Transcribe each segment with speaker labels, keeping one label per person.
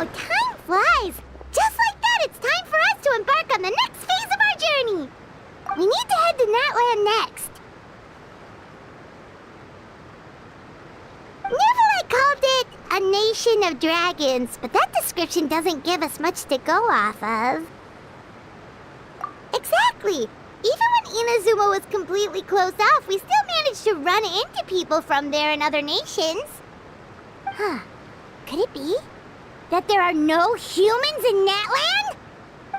Speaker 1: Wow, time flies! Just like that, it's time for us to embark on the next phase of our journey! We need to head to Natlan next. Neverlight called it a nation of dragons, but that description doesn't give us much to go off of. Exactly! Even when Inazuma was completely closed off, we still managed to run into people from there in other nations. Huh. Could it be that there are no humans in Natlan?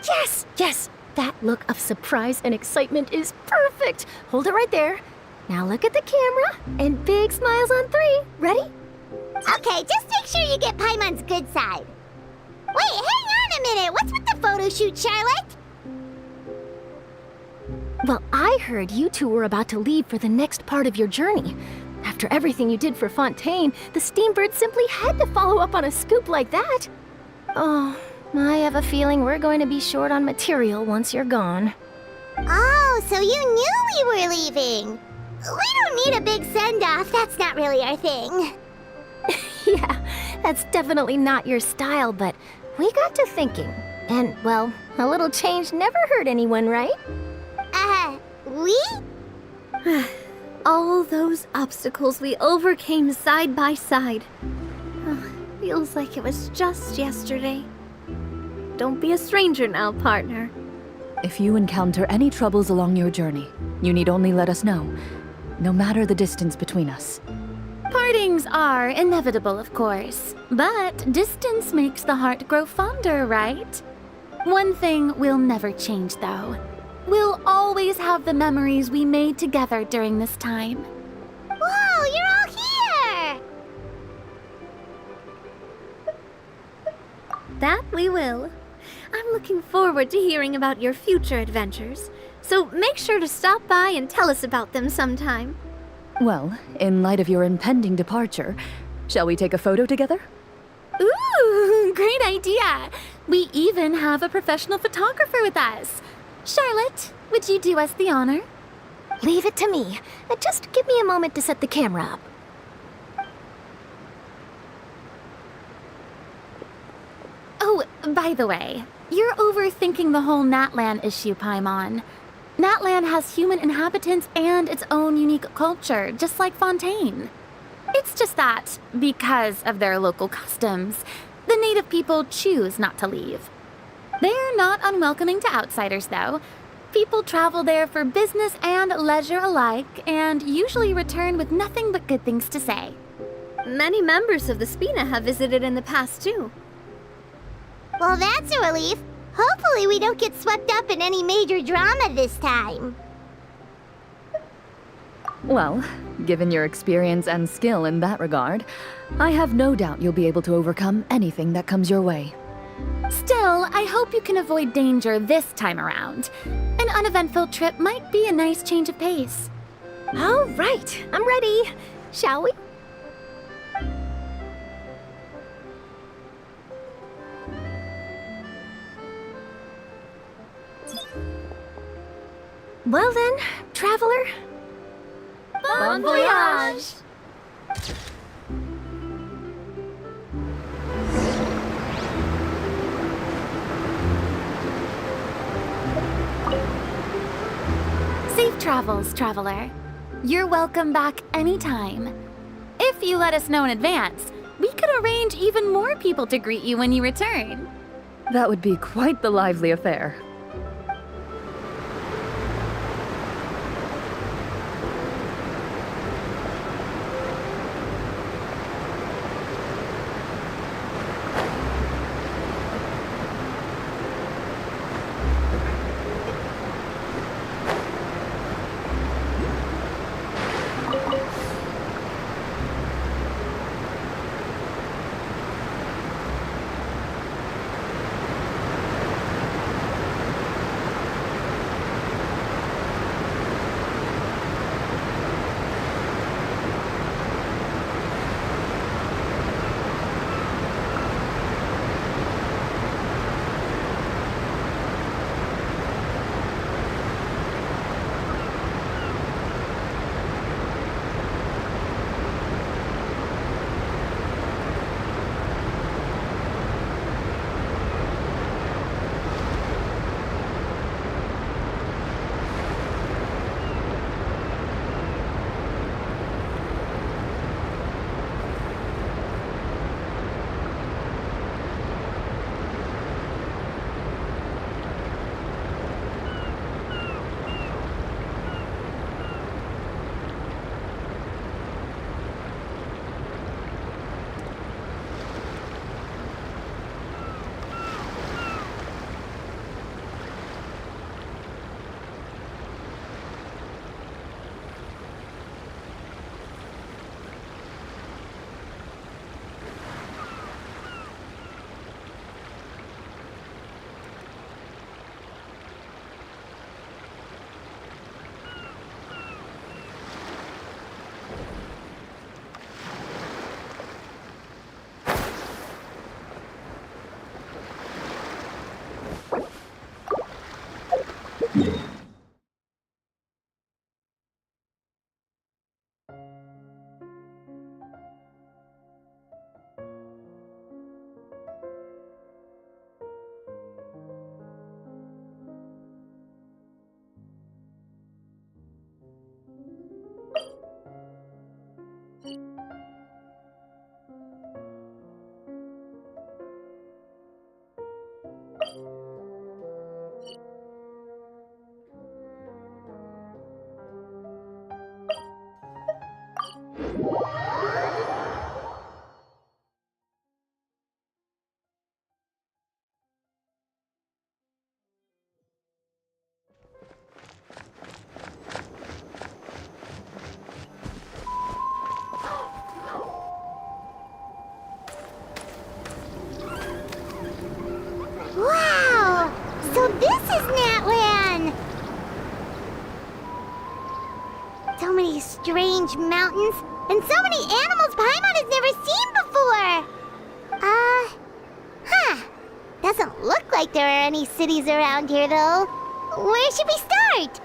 Speaker 2: Yes, yes! That look of surprise and excitement is perfect! Hold it right there. Now look at the camera, and big smiles on 3. Ready?
Speaker 1: Okay, just make sure you get Paimon's good side. Wait, hang on a minute! What's with the photo shoot, Charlotte?
Speaker 2: Well, I heard you two were about to leave for the next part of your journey. After everything you did for Fontaine, the Steambird simply had to follow up on a scoop like that. Oh, I have a feeling we're going to be short on material once you're gone.
Speaker 1: Oh, so you knew we were leaving. We don't need a big send-off. That's not really our thing.
Speaker 2: Yeah, that's definitely not your style, but we got to thinking. And, well, a little change never hurt anyone, right?
Speaker 1: We?
Speaker 3: All those obstacles we overcame side by side. Oh, feels like it was just yesterday. Don't be a stranger now, partner.
Speaker 4: If you encounter any troubles along your journey, you need only let us know, no matter the distance between us.
Speaker 5: Partings are inevitable, of course, but distance makes the heart grow fonder, right? One thing will never change, though. We'll always have the memories we made together during this time.
Speaker 1: Whoa, you're all here!
Speaker 3: That we will. I'm looking forward to hearing about your future adventures, so make sure to stop by and tell us about them sometime.
Speaker 4: Well, in light of your impending departure, shall we take a photo together?
Speaker 5: Ooh, great idea! We even have a professional photographer with us. Charlotte, would you do us the honor?
Speaker 2: Leave it to me. Just give me a moment to set the camera up.
Speaker 5: Oh, by the way, you're overthinking the whole Natlan issue, Paimon. Natlan has human inhabitants and its own unique culture, just like Fontaine. It's just that, because of their local customs, the native people choose not to leave. They're not unwelcoming to outsiders, though. People travel there for business and leisure alike, and usually return with nothing but good things to say.
Speaker 3: Many members of the Spina have visited in the past, too.
Speaker 1: Well, that's a relief. Hopefully we don't get swept up in any major drama this time.
Speaker 4: Well, given your experience and skill in that regard, I have no doubt you'll be able to overcome anything that comes your way.
Speaker 5: Still, I hope you can avoid danger this time around. An uneventful trip might be a nice change of pace.
Speaker 2: All right, I'm ready. Shall we? Well then, traveler.
Speaker 5: Bon voyage! Safe travels, traveler. You're welcome back anytime. If you let us know in advance, we could arrange even more people to greet you when you return.
Speaker 4: That would be quite the lively affair.
Speaker 1: Wow! So this is Natlan! So many strange mountains, and so many animals Paimon has never seen before! Doesn't look like there are any cities around here, though. Where should we start?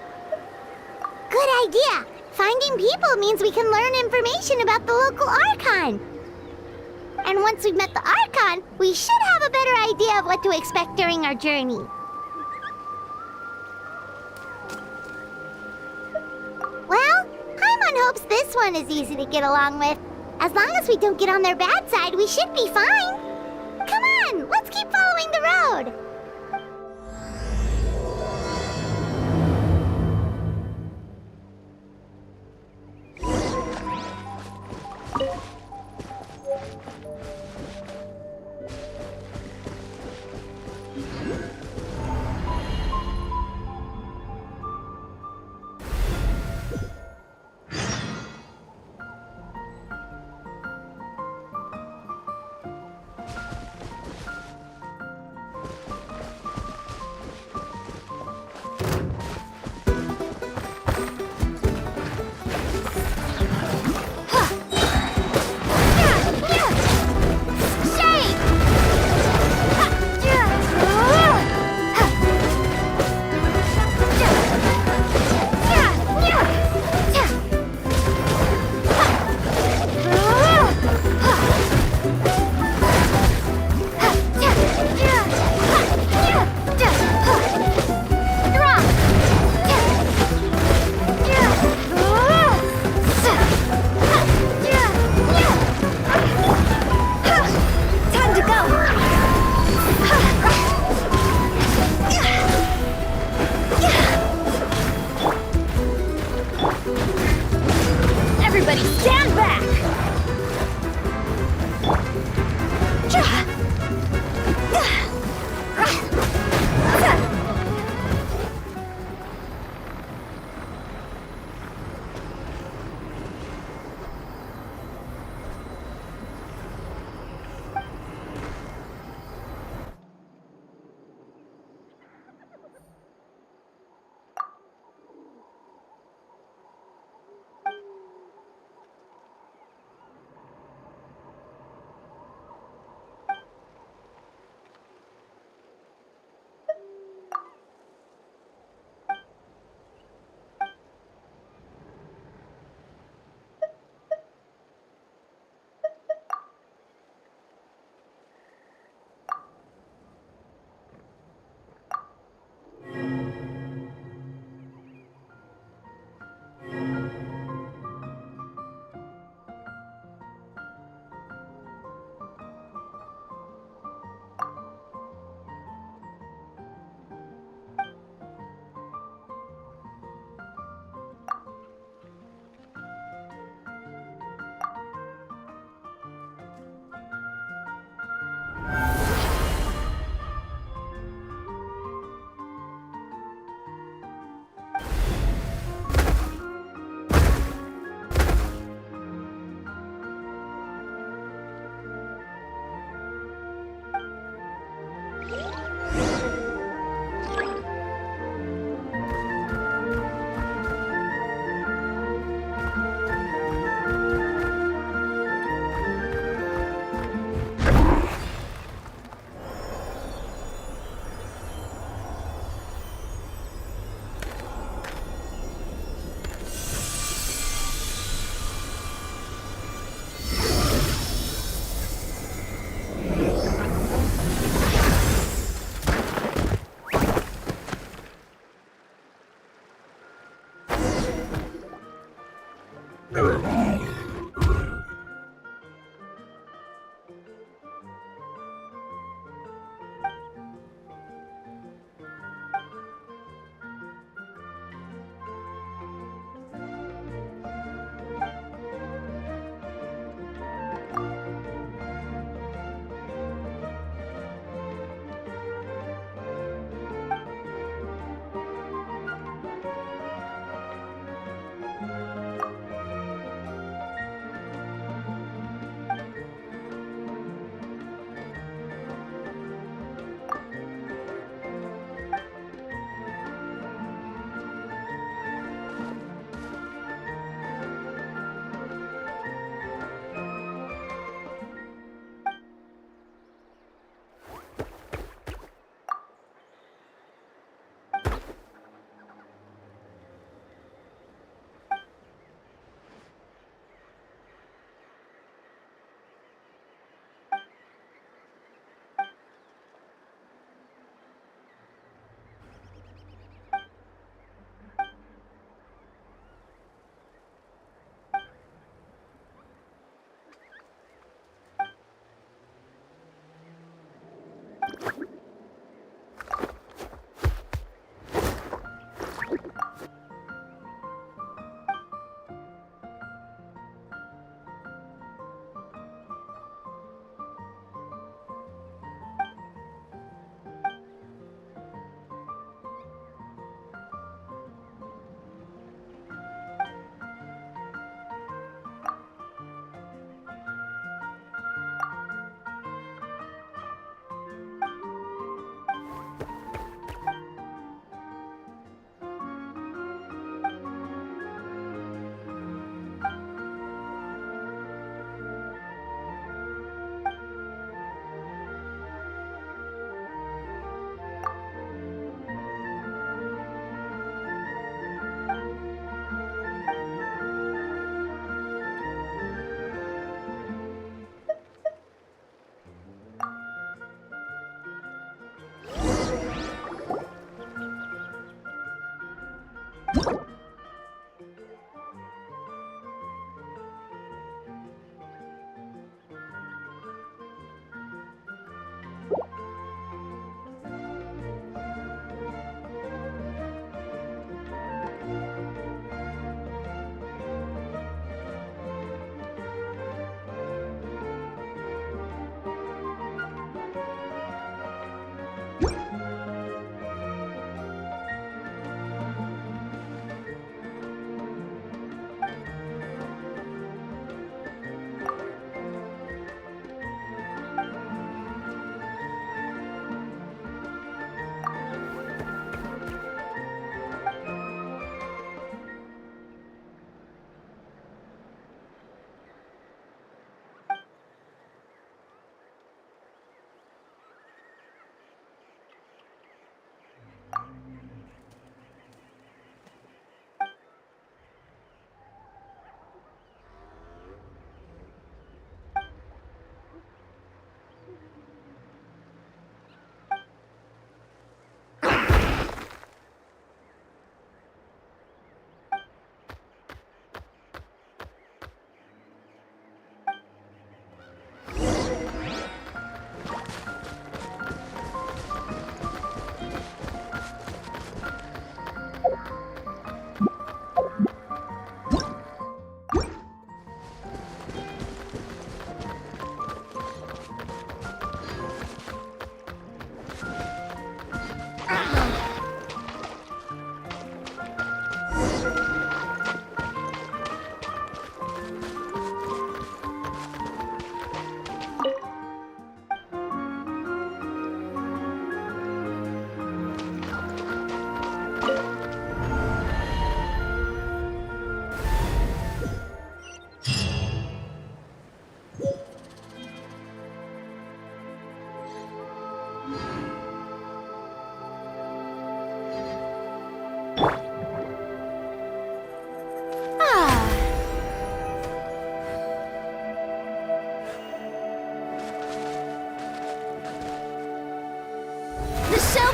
Speaker 1: Good idea! Finding people means we can learn information about the local Archon. And once we've met the Archon, we should have a better idea of what to expect during our journey. Well, Paimon hopes this one is easy to get along with. As long as we don't get on their bad side, we should be fine. Come on, let's keep following the road.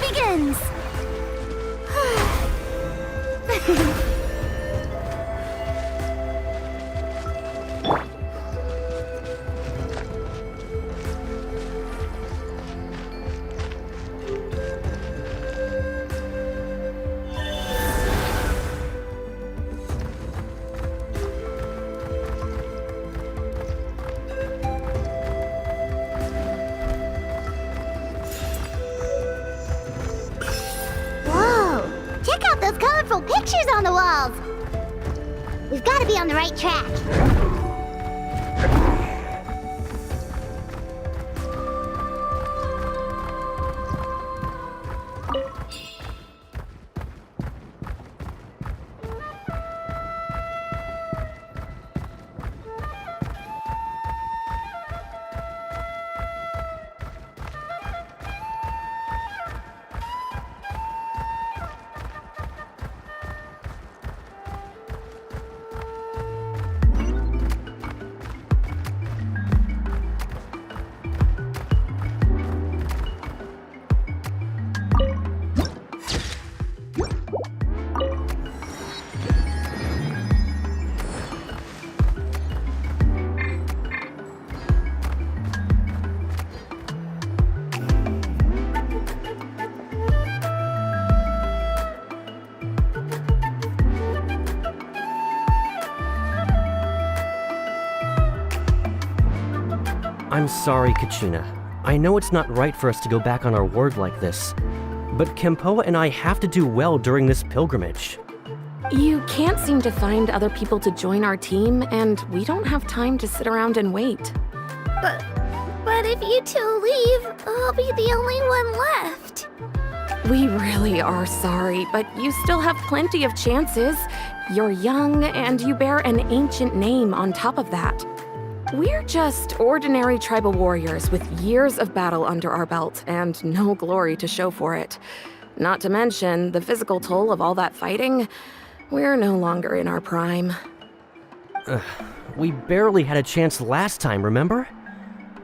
Speaker 1: begins! Whoa! Check out those colorful pictures on the walls! We've got to be on the right track.
Speaker 6: I'm sorry, Kachina. I know it's not right for us to go back on our word like this, but Kempoa and I have to do well during this pilgrimage.
Speaker 7: You can't seem to find other people to join our team, and we don't have time to sit around and wait.
Speaker 3: But if you two leave, I'll be the only one left.
Speaker 7: We really are sorry, but you still have plenty of chances. You're young, and you bear an ancient name on top of that. We're just ordinary tribal warriors with years of battle under our belt and no glory to show for it. Not to mention the physical toll of all that fighting. We're no longer in our prime.
Speaker 6: We barely had a chance last time, remember?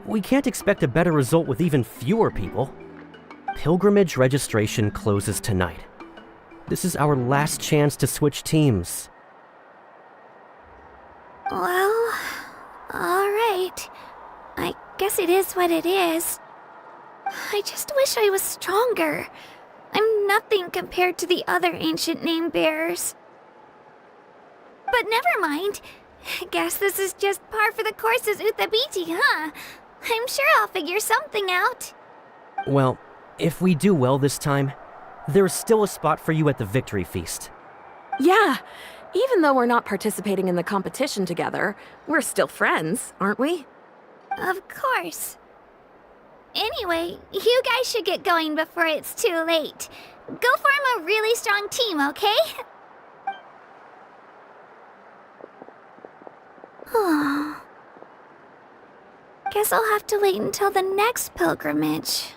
Speaker 6: We can't expect a better result with even fewer people. Pilgrimage registration closes tonight. This is our last chance to switch teams.
Speaker 3: Well, alright. I guess it is what it is. I just wish I was stronger. I'm nothing compared to the other ancient name bearers. But never mind. Guess this is just par for the course as Uthabiti, huh? I'm sure I'll figure something out.
Speaker 6: Well, if we do well this time, there's still a spot for you at the victory feast.
Speaker 7: Yeah, even though we're not participating in the competition together, we're still friends, aren't we?
Speaker 3: Of course. Anyway, you guys should get going before it's too late. Go form a really strong team, okay? Guess I'll have to wait until the next pilgrimage.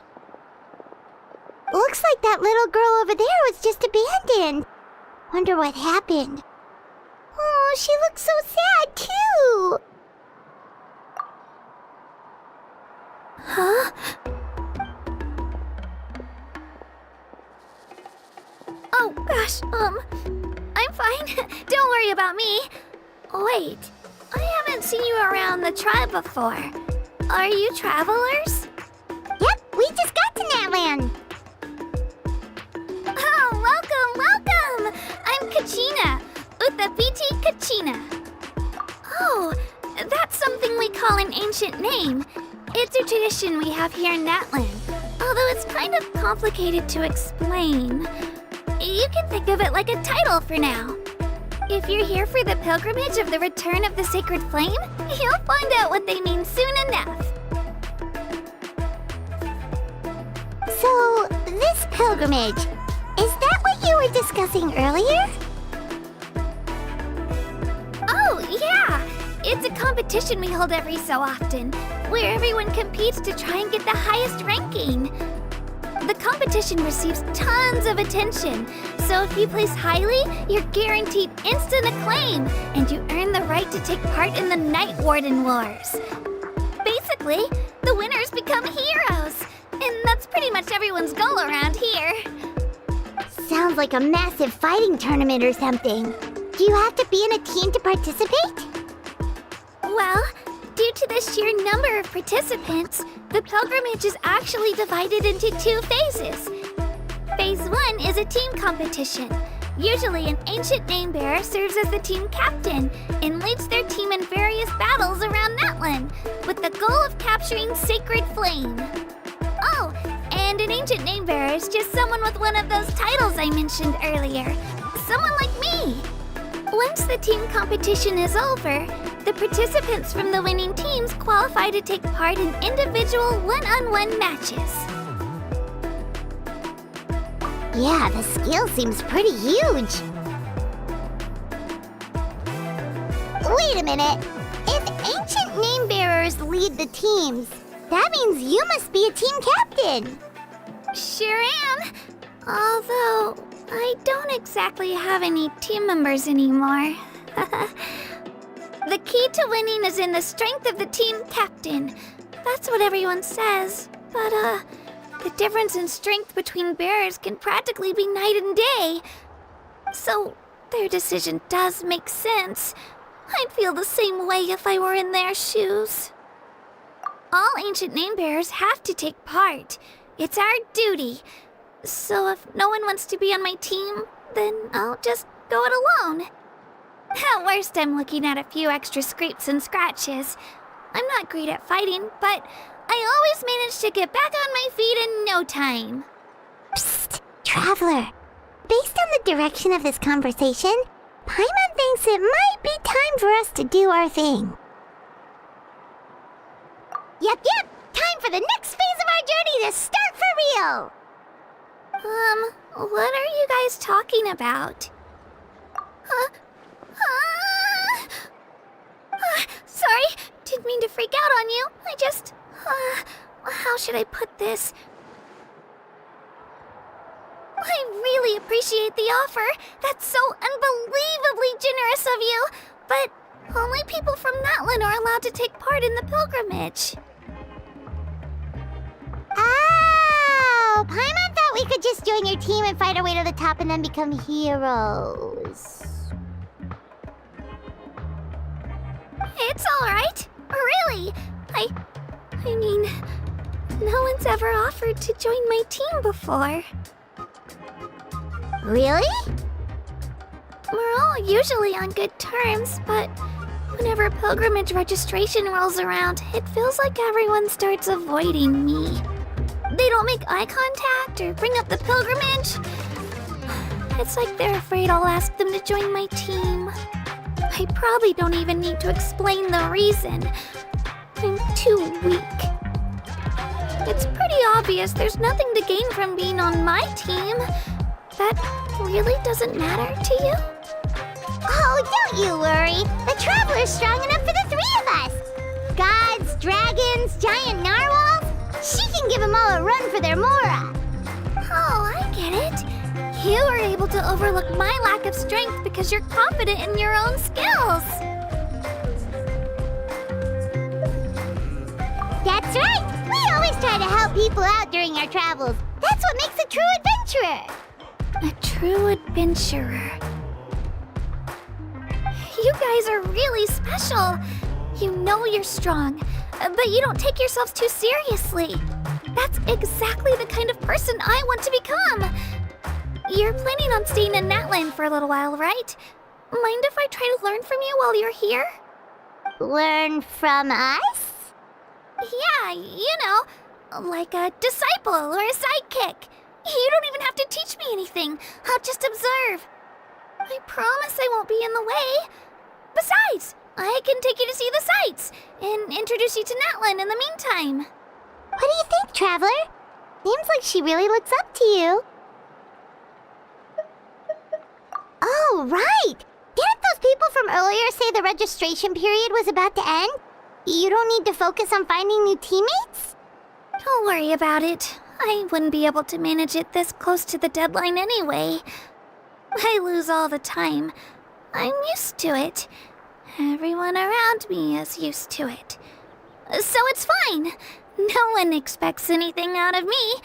Speaker 1: Looks like that little girl over there was just abandoned. Wonder what happened. Oh, she looks so sad, too.
Speaker 3: Huh? Oh, gosh, I'm fine. Don't worry about me. Wait, I haven't seen you around the tribe before. Are you travelers?
Speaker 1: Yep, we just got to Natlan.
Speaker 3: Oh, welcome! I'm Kachina. Uthabiti Kachina. Oh, that's something we call an ancient name. It's a tradition we have here in Natlan, although it's kind of complicated to explain. You can think of it like a title for now. If you're here for the pilgrimage of the return of the sacred flame, you'll find out what they mean soon enough.
Speaker 1: So, this pilgrimage, is that what you were discussing earlier?
Speaker 3: Oh, yeah! It's a competition we hold every so often, where everyone competes to try and get the highest ranking. The competition receives tons of attention, so if you place highly, you're guaranteed instant acclaim, and you earn the right to take part in the Night Warden Wars. Basically, the winners become heroes, and that's pretty much everyone's goal around here.
Speaker 1: sounds like a massive fighting tournament or something. Do you have to be in a team to participate?
Speaker 3: Well, due to the sheer number of participants, the pilgrimage is actually divided into 2 phases. Phase 1 is a team competition. Usually, an ancient name bearer serves as the team captain and leads their team in various battles around Natlan, with the goal of capturing Sacred Flame. Oh, and an ancient name bearer is just someone with one of those titles I mentioned earlier. Someone like me. Once the team competition is over, the participants from the winning teams qualify to take part in individual one-on-one matches.
Speaker 1: Yeah, the scale seems pretty huge. Wait a minute. If ancient name bearers lead the teams, that means you must be a team captain.
Speaker 3: Sure am. Although, I don't exactly have any team members anymore. The key to winning is in the strength of the team captain. That's what everyone says. But, the difference in strength between bearers can practically be night and day. So, their decision does make sense. I'd feel the same way if I were in their shoes. All ancient name bearers have to take part. It's our duty. So if no one wants to be on my team, then I'll just go it alone. At worst, I'm looking at a few extra scrapes and scratches. I'm not great at fighting, but I always manage to get back on my feet in no time.
Speaker 1: Psst, Traveler. Based on the direction of this conversation, Paimon thinks it might be time for us to do our thing. Yep, time for the next phase of our journey to start for real!
Speaker 3: What are you guys talking about? Sorry, didn't mean to freak out on you. I just, how should I put this? I really appreciate the offer. That's so unbelievably generous of you. But only people from Natlan are allowed to take part in the pilgrimage.
Speaker 1: Oh, Paimon thought we could just join your team and fight our way to the top and then become heroes.
Speaker 3: It's all right. Really. I mean, no one's ever offered to join my team before.
Speaker 1: Really?
Speaker 3: We're all usually on good terms, but whenever pilgrimage registration rolls around, it feels like everyone starts avoiding me. They don't make eye contact or bring up the pilgrimage. It's like they're afraid I'll ask them to join my team. I probably don't even need to explain the reason. I'm too weak. It's pretty obvious there's nothing to gain from being on my team. That really doesn't matter to you?
Speaker 1: Oh, don't you worry. The Traveler's strong enough for the 3 of us. Gods, dragons, giant narwhals. She can give them all a run for their Mora.
Speaker 3: Oh, I get it. You were able to overlook my lack of strength because you're confident in your own skills.
Speaker 1: That's right. We always try to help people out during our travels. That's what makes a true adventurer.
Speaker 3: A true adventurer. You guys are really special. You know you're strong, but you don't take yourselves too seriously. That's exactly the kind of person I want to become. You're planning on staying in Natlan for a little while, right? Mind if I try to learn from you while you're here?
Speaker 1: Learn from us?
Speaker 3: Yeah, you know, like a disciple or a sidekick. You don't even have to teach me anything. I'll just observe. I promise I won't be in the way. Besides, I can take you to see the sights and introduce you to Natlan in the meantime.
Speaker 1: What do you think, Traveler? Seems like she really looks up to you. Oh, right! Didn't those people from earlier say the registration period was about to end? You don't need to focus on finding new teammates?
Speaker 3: Don't worry about it. I wouldn't be able to manage it this close to the deadline anyway. I lose all the time. I'm used to it. Everyone around me is used to it. So it's fine. No one expects anything out of me.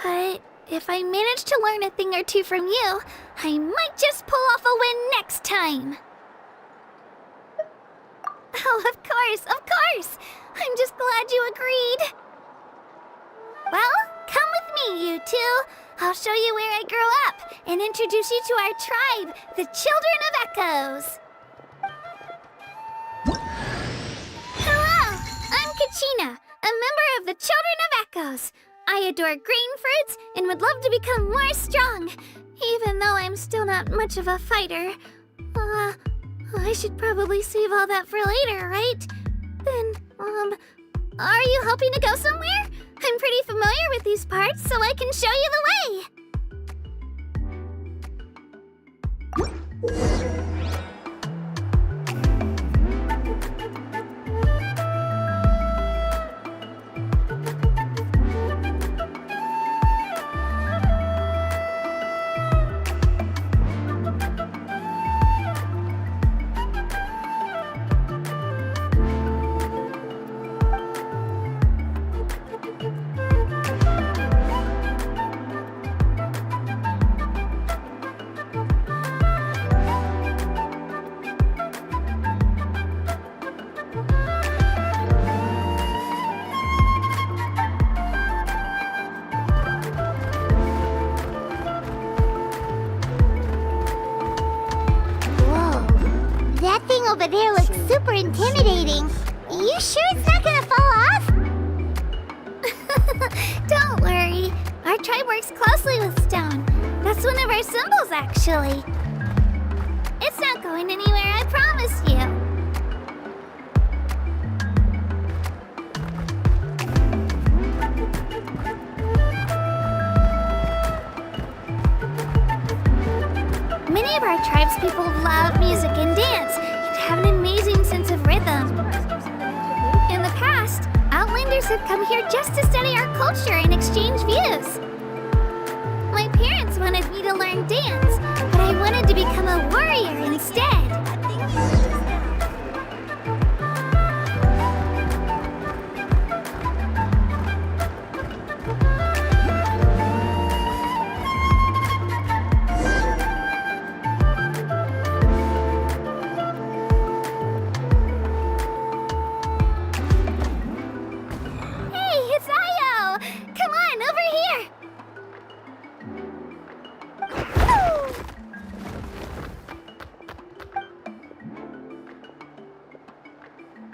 Speaker 3: But If I manage to learn a thing or two from you, I might just pull off a win next time. Oh, of course, of course! I'm just glad you agreed. Well, come with me, you two. I'll show you where I grew up and introduce you to our tribe, the Children of Echoes. Hello, I'm Kachina, a member of the Children of Echoes. I adore green fruits and would love to become more strong, even though I'm still not much of a fighter. I should probably save all that for later, right? Then, are you hoping to go somewhere? I'm pretty familiar with these parts, so I can show you the way.
Speaker 1: Over there looks super intimidating. You sure it's not gonna fall off?
Speaker 3: Don't worry. Our tribe works closely with stone. That's one of our symbols, actually. It's not going anywhere, I promise you. Many of our tribespeople love music and dance. Have an amazing sense of rhythm. In the past, Outlanders have come here just to study our culture and exchange views. My parents wanted me to learn dance, but I wanted to become a warrior instead.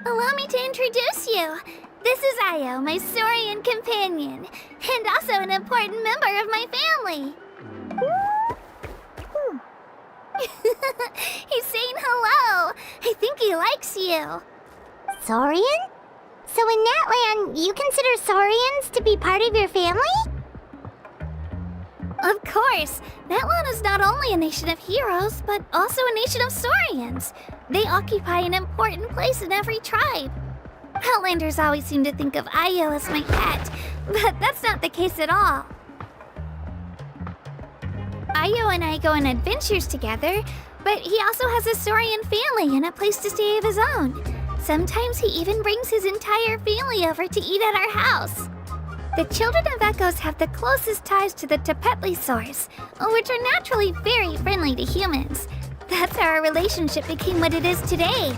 Speaker 3: Allow me to introduce you. This is Ayo, my Saurian companion, and also an important member of my family. He's saying hello. I think he likes you.
Speaker 1: Saurian? So in Natlan, you consider Saurians to be part of your family?
Speaker 3: Of course. Natlan is not only a nation of heroes, but also a nation of Saurians. They occupy an important place in every tribe. Outlanders always seem to think of Ayo as my pet, but that's not the case at all. Ayo and I go on adventures together, but he also has a Saurian family and a place to stay of his own. Sometimes he even brings his entire family over to eat at our house. The Children of Echoes have the closest ties to the Tepetlisaurs, which are naturally very friendly to humans. That's how our relationship became what it is today.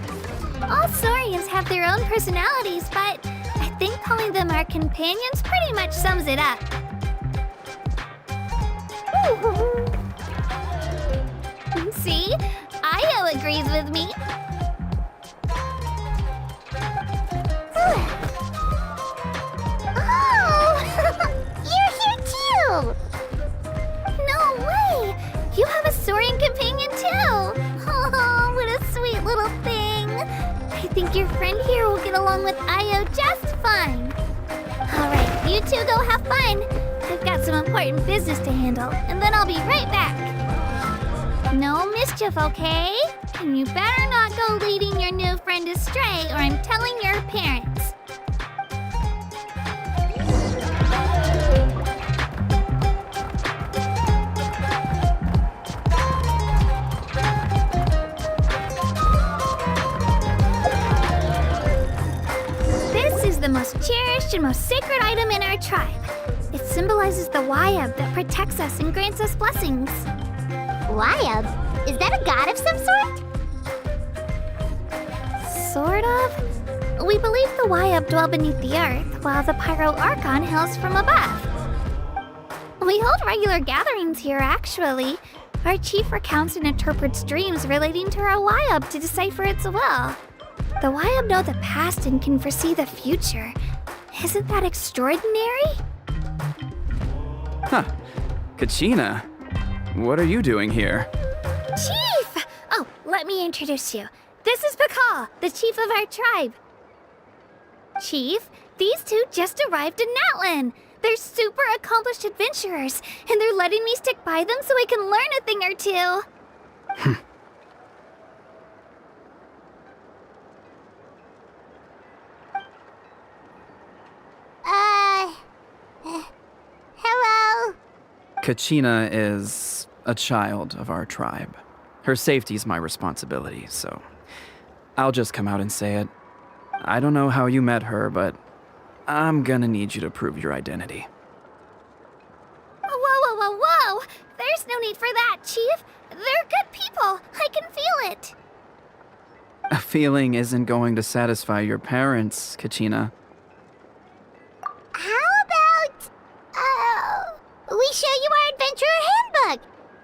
Speaker 3: All Saurians have their own personalities, but I think calling them our companions pretty much sums it up. See? Ayo agrees with me. No way! You have a Saurian companion too! Oh, what a sweet little thing! I think your friend here will get along with Ayo just fine. Alright, you two go have fun. I've got some important business to handle, and then I'll be right back. No mischief, okay? And you better not go leading your new friend astray, or I'm telling your parents. The most cherished and most sacred item in our tribe. It symbolizes the Wayab that protects us and grants us blessings.
Speaker 1: Wayab? Is that a god of some sort?
Speaker 3: Sort of. We believe the Wayab dwell beneath the earth, while the Pyro Archon hails from above. We hold regular gatherings here, actually. Our chief recounts and interprets dreams relating to our Wayab to decipher its will. The Wayab know the past and can foresee the future. Isn't that extraordinary?
Speaker 8: Huh. Kachina, what are you doing here?
Speaker 3: Chief! Oh, let me introduce you. This is Pakal, the chief of our tribe. Chief, these two just arrived in Natlan. They're super accomplished adventurers, and they're letting me stick by them so I can learn a thing or two.
Speaker 1: Hello?
Speaker 8: Kachina is a child of our tribe. Her safety's my responsibility, so I'll just come out and say it. I don't know how you met her, but I'm gonna need you to prove your identity.
Speaker 3: Whoa! There's no need for that, Chief. They're good people. I can feel it.
Speaker 8: A feeling isn't going to satisfy your parents, Kachina.
Speaker 1: How about, we show you our adventurer handbook?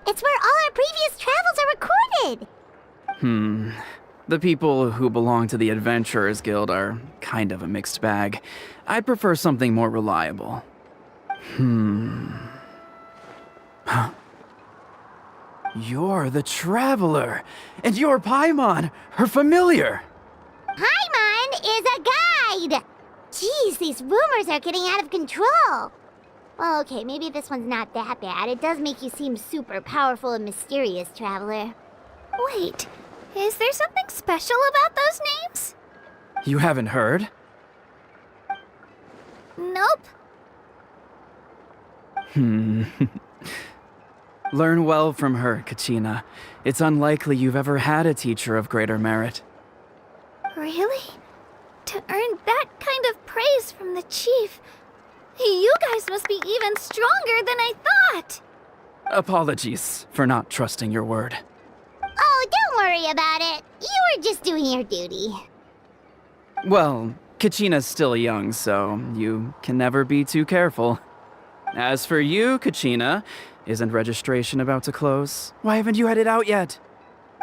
Speaker 1: It's where all our previous travels are recorded.
Speaker 8: The people who belong to the Adventurers Guild are kind of a mixed bag. I'd prefer something more reliable. You're the Traveler, and you're Paimon, her familiar.
Speaker 1: Paimon is a guide! Jeez, these rumors are getting out of control. Well, okay, maybe this one's not that bad. It does make you seem super powerful and mysterious, Traveler.
Speaker 3: Wait, is there something special about those names?
Speaker 8: You haven't heard?
Speaker 3: Nope.
Speaker 8: Learn well from her, Kachina. It's unlikely you've ever had a teacher of greater merit.
Speaker 3: Really? To earn that kind of praise from the chief, you guys must be even stronger than I thought.
Speaker 8: Apologies for not trusting your word.
Speaker 1: Oh, don't worry about it. You were just doing your duty.
Speaker 8: Well, Kachina's still young, so you can never be too careful. As for you, Kachina, isn't registration about to close? Why haven't you headed out yet?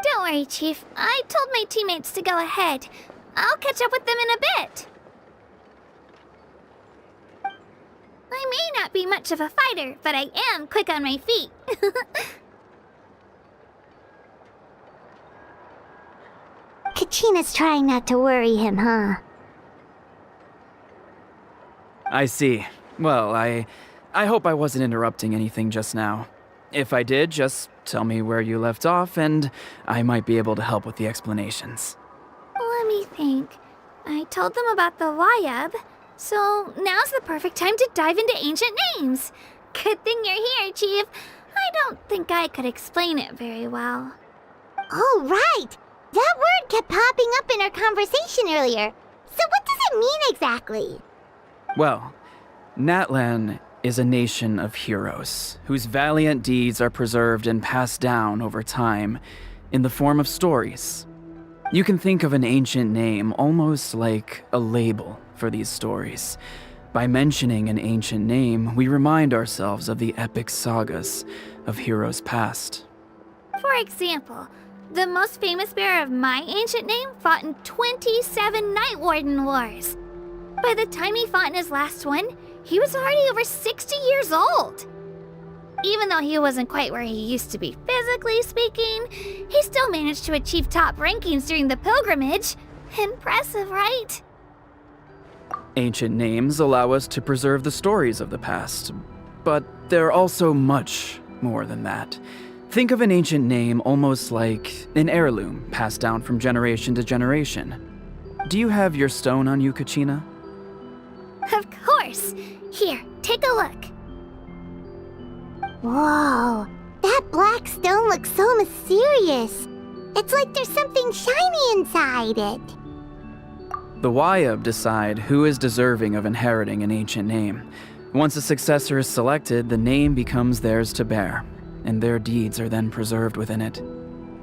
Speaker 3: Don't worry, Chief. I told my teammates to go ahead. I'll catch up with them in a bit. I may not be much of a fighter, but I am quick on my feet.
Speaker 1: Kachina's trying not to worry him, huh?
Speaker 8: I see. Well, I hope I wasn't interrupting anything just now. If I did, just tell me where you left off, and I might be able to help with the explanations.
Speaker 3: Let me think. I told them about the Wayab, so now's the perfect time to dive into ancient names. Good thing you're here, Chief. I don't think I could explain it very well.
Speaker 1: Oh, right! That word kept popping up in our conversation earlier. So what does it mean exactly?
Speaker 8: Well, Natlan is a nation of heroes whose valiant deeds are preserved and passed down over time in the form of stories. You can think of an ancient name almost like a label for these stories. By mentioning an ancient name, we remind ourselves of the epic sagas of heroes past.
Speaker 3: For example, the most famous bearer of my ancient name fought in 27 Night Warden Wars. By the time he fought in his last one, he was already over 60 years old. Even though he wasn't quite where he used to be physically speaking, he still managed to achieve top rankings during the pilgrimage. Impressive, right?
Speaker 8: Ancient names allow us to preserve the stories of the past, but they're also much more than that. Think of an ancient name almost like an heirloom passed down from generation to generation. Do you have your stone on you, Kachina?
Speaker 3: Of course. Here, take a look.
Speaker 1: Whoa, that black stone looks so mysterious. It's like there's something shiny inside it.
Speaker 8: The Wayab decide who is deserving of inheriting an ancient name. Once a successor is selected, the name becomes theirs to bear, and their deeds are then preserved within it.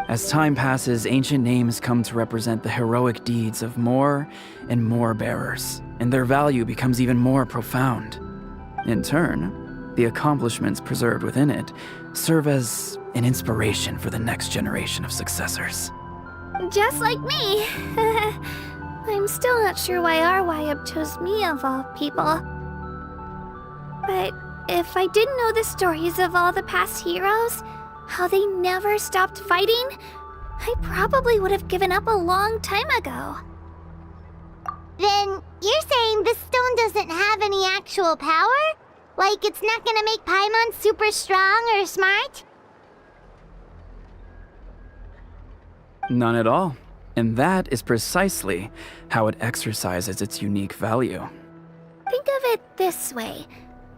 Speaker 8: As time passes, ancient names come to represent the heroic deeds of more and more bearers, and their value becomes even more profound. In turn, the accomplishments preserved within it serve as an inspiration for the next generation of successors.
Speaker 3: Just like me. I'm still not sure why our YUB chose me of all people. But if I didn't know the stories of all the past heroes, how they never stopped fighting, I probably would have given up a long time ago.
Speaker 1: Then you're saying this stone doesn't have any actual power? Like it's not gonna make Paimon super strong or smart?
Speaker 8: None at all. And that is precisely how it exercises its unique value.
Speaker 3: Think of it this way.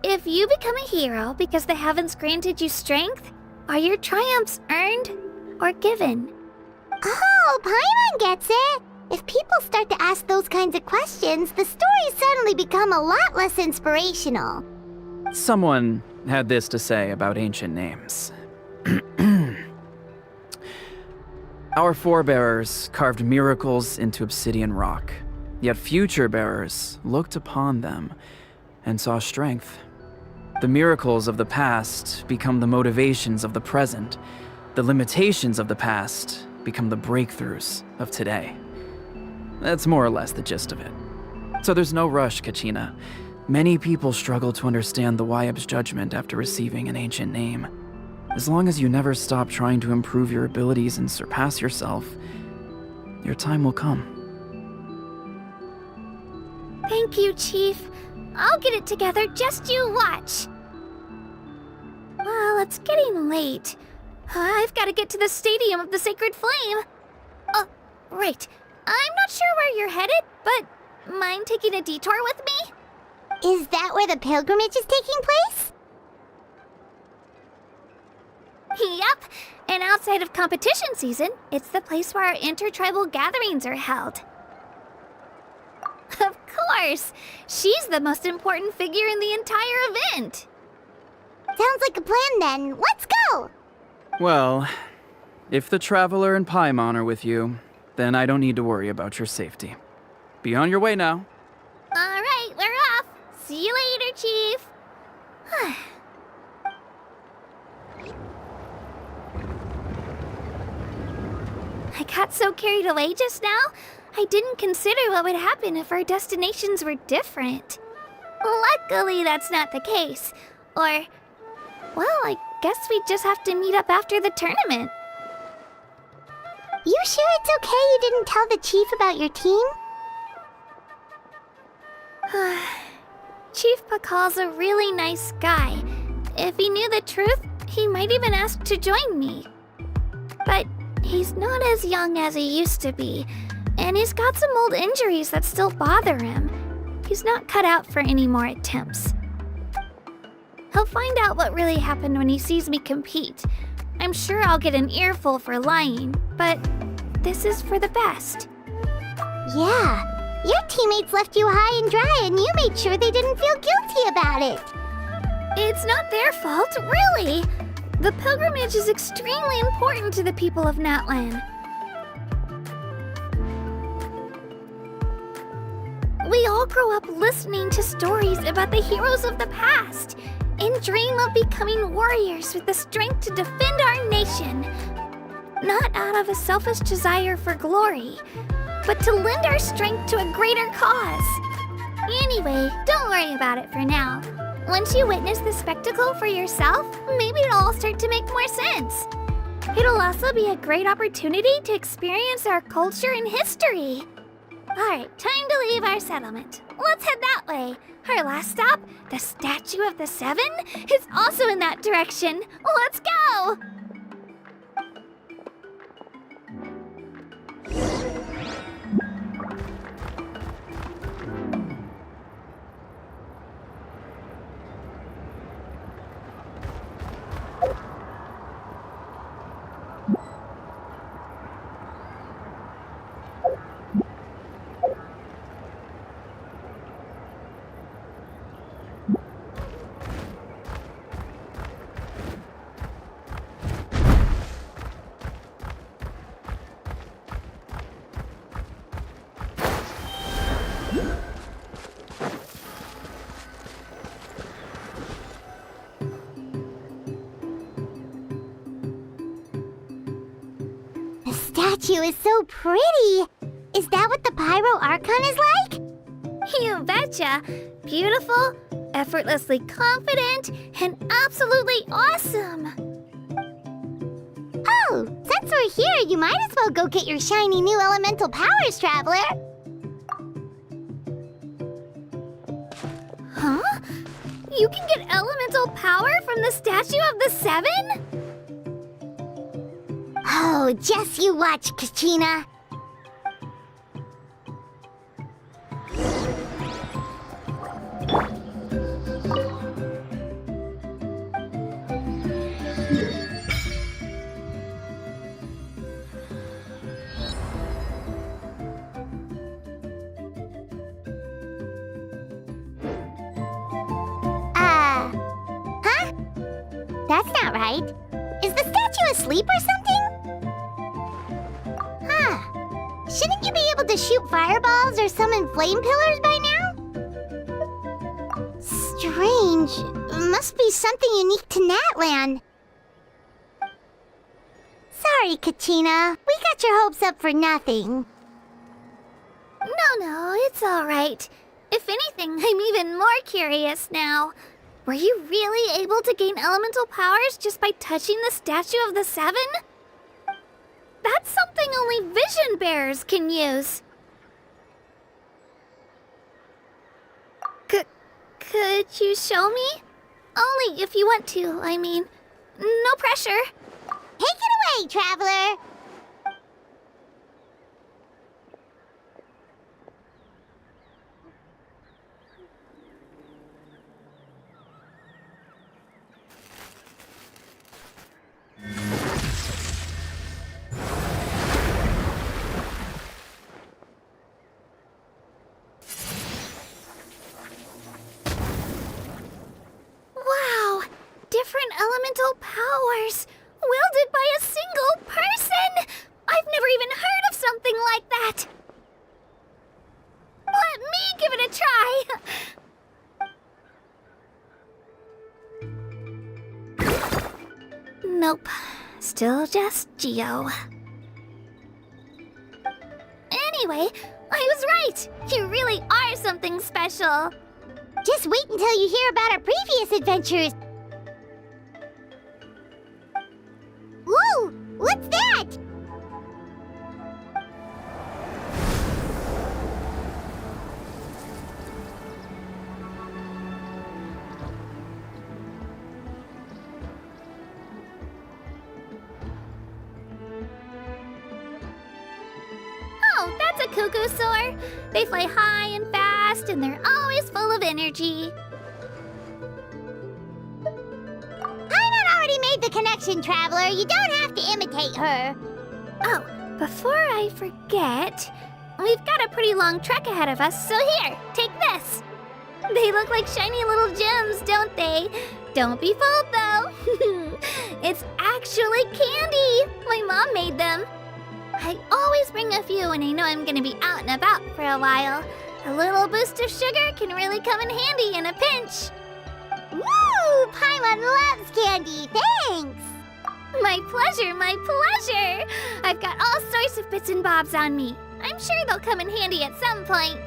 Speaker 3: If you become a hero because the heavens granted you strength, are your triumphs earned or given?
Speaker 1: Oh, Paimon gets it! If people start to ask those kinds of questions, the stories suddenly become a lot less inspirational.
Speaker 8: Someone had this to say about ancient names. Our forebears carved miracles into obsidian rock, yet future bearers looked upon them and saw strength. The miracles of the past become the motivations of the present. The limitations of the past become the breakthroughs of today. That's more or less the gist of it. So there's no rush, Kachina. Many people struggle to understand the YUB's judgment after receiving an ancient name. As long as you never stop trying to improve your abilities and surpass yourself, your time will come.
Speaker 3: Thank you, Chief. I'll get it together, just you watch. Well, it's getting late. I've got to get to the Stadium of the Sacred Flame. Oh, right. I'm not sure where you're headed, but mind taking a detour with me?
Speaker 1: Is that where the pilgrimage is taking place?
Speaker 3: Yep, and outside of competition season, it's the place where our intertribal gatherings are held. Of course! She's the most important figure in the entire event!
Speaker 1: Sounds like a plan then. Let's go!
Speaker 8: Well, if the Traveler and Paimon are with you, then I don't need to worry about your safety. Be on your way now.
Speaker 3: Alright, we're off! See you later, Chief! I got so carried away just now, I didn't consider what would happen if our destinations were different. Luckily, that's not the case. Or, well, I guess we just have to meet up after the tournament.
Speaker 1: You sure it's okay you didn't tell the chief about your team?
Speaker 3: Chief Pakal's a really nice guy. If he knew the truth, he might even ask to join me. But he's not as young as he used to be, and he's got some old injuries that still bother him. He's not cut out for any more attempts. He'll find out what really happened when he sees me compete. I'm sure I'll get an earful for lying, but this is for the best.
Speaker 1: Yeah, your teammates left you high and dry and you made sure they didn't feel guilty about it.
Speaker 3: It's not their fault, really. The pilgrimage is extremely important to the people of Natlan. We all grow up listening to stories about the heroes of the past and dream of becoming warriors with the strength to defend our nation. Not out of a selfish desire for glory, but to lend our strength to a greater cause. Anyway, don't worry about it for now. Once you witness the spectacle for yourself, maybe it'll all start to make more sense. It'll also be a great opportunity to experience our culture and history. Alright, time to leave our settlement. Let's head that way. Our last stop, the Statue of the Seven, is also in that direction. Let's go!
Speaker 1: statue is so pretty. Is that what the Pyro Archon is like?
Speaker 3: You betcha. Beautiful, effortlessly confident, and absolutely awesome.
Speaker 1: Oh, since we're here, you might as well go get your shiny new elemental powers, Traveler.
Speaker 3: Huh? You can get elemental power from the Statue of the Seven?
Speaker 1: Oh, just you watch, Kachina. Huh? That's not right. Is the statue asleep or something? Huh. Shouldn't you be able to shoot fireballs or summon flame pillars by now? Strange. Must be something unique to Natlan. Sorry, Kachina. We got your hopes up for nothing.
Speaker 3: No, it's all right. If anything, I'm even more curious now. Were you really able to gain elemental powers just by touching the Statue of the Seven? That's something only vision bearers can use. Could you show me? Only if you want to, I mean. No pressure.
Speaker 1: Take it away, Traveler.
Speaker 3: Wow! Different elemental powers! Wielded by a single person! I've never even heard of something like that! Let me give it a try! Nope. Still just Geo. Anyway, I was right! You really are something special!
Speaker 1: Just wait until you hear about our previous adventures. Whoa! What's that?
Speaker 3: Oh, that's a cuckoo soar. They fly high and fast, and they're always full of energy.
Speaker 1: Paimon already made the connection, Traveler. You don't have to imitate her.
Speaker 3: Oh, before I forget, we've got a pretty long trek ahead of us, so here, take this. They look like shiny little gems, don't they? Don't be fooled, though. It's actually candy. My mom made them. I always bring a few when I know I'm gonna be out and about for a while. A little boost of sugar can really come in handy in a pinch.
Speaker 1: Woo! Paimon loves candy. Thanks.
Speaker 3: My pleasure, my pleasure. I've got all sorts of bits and bobs on me. I'm sure they'll come in handy at some point.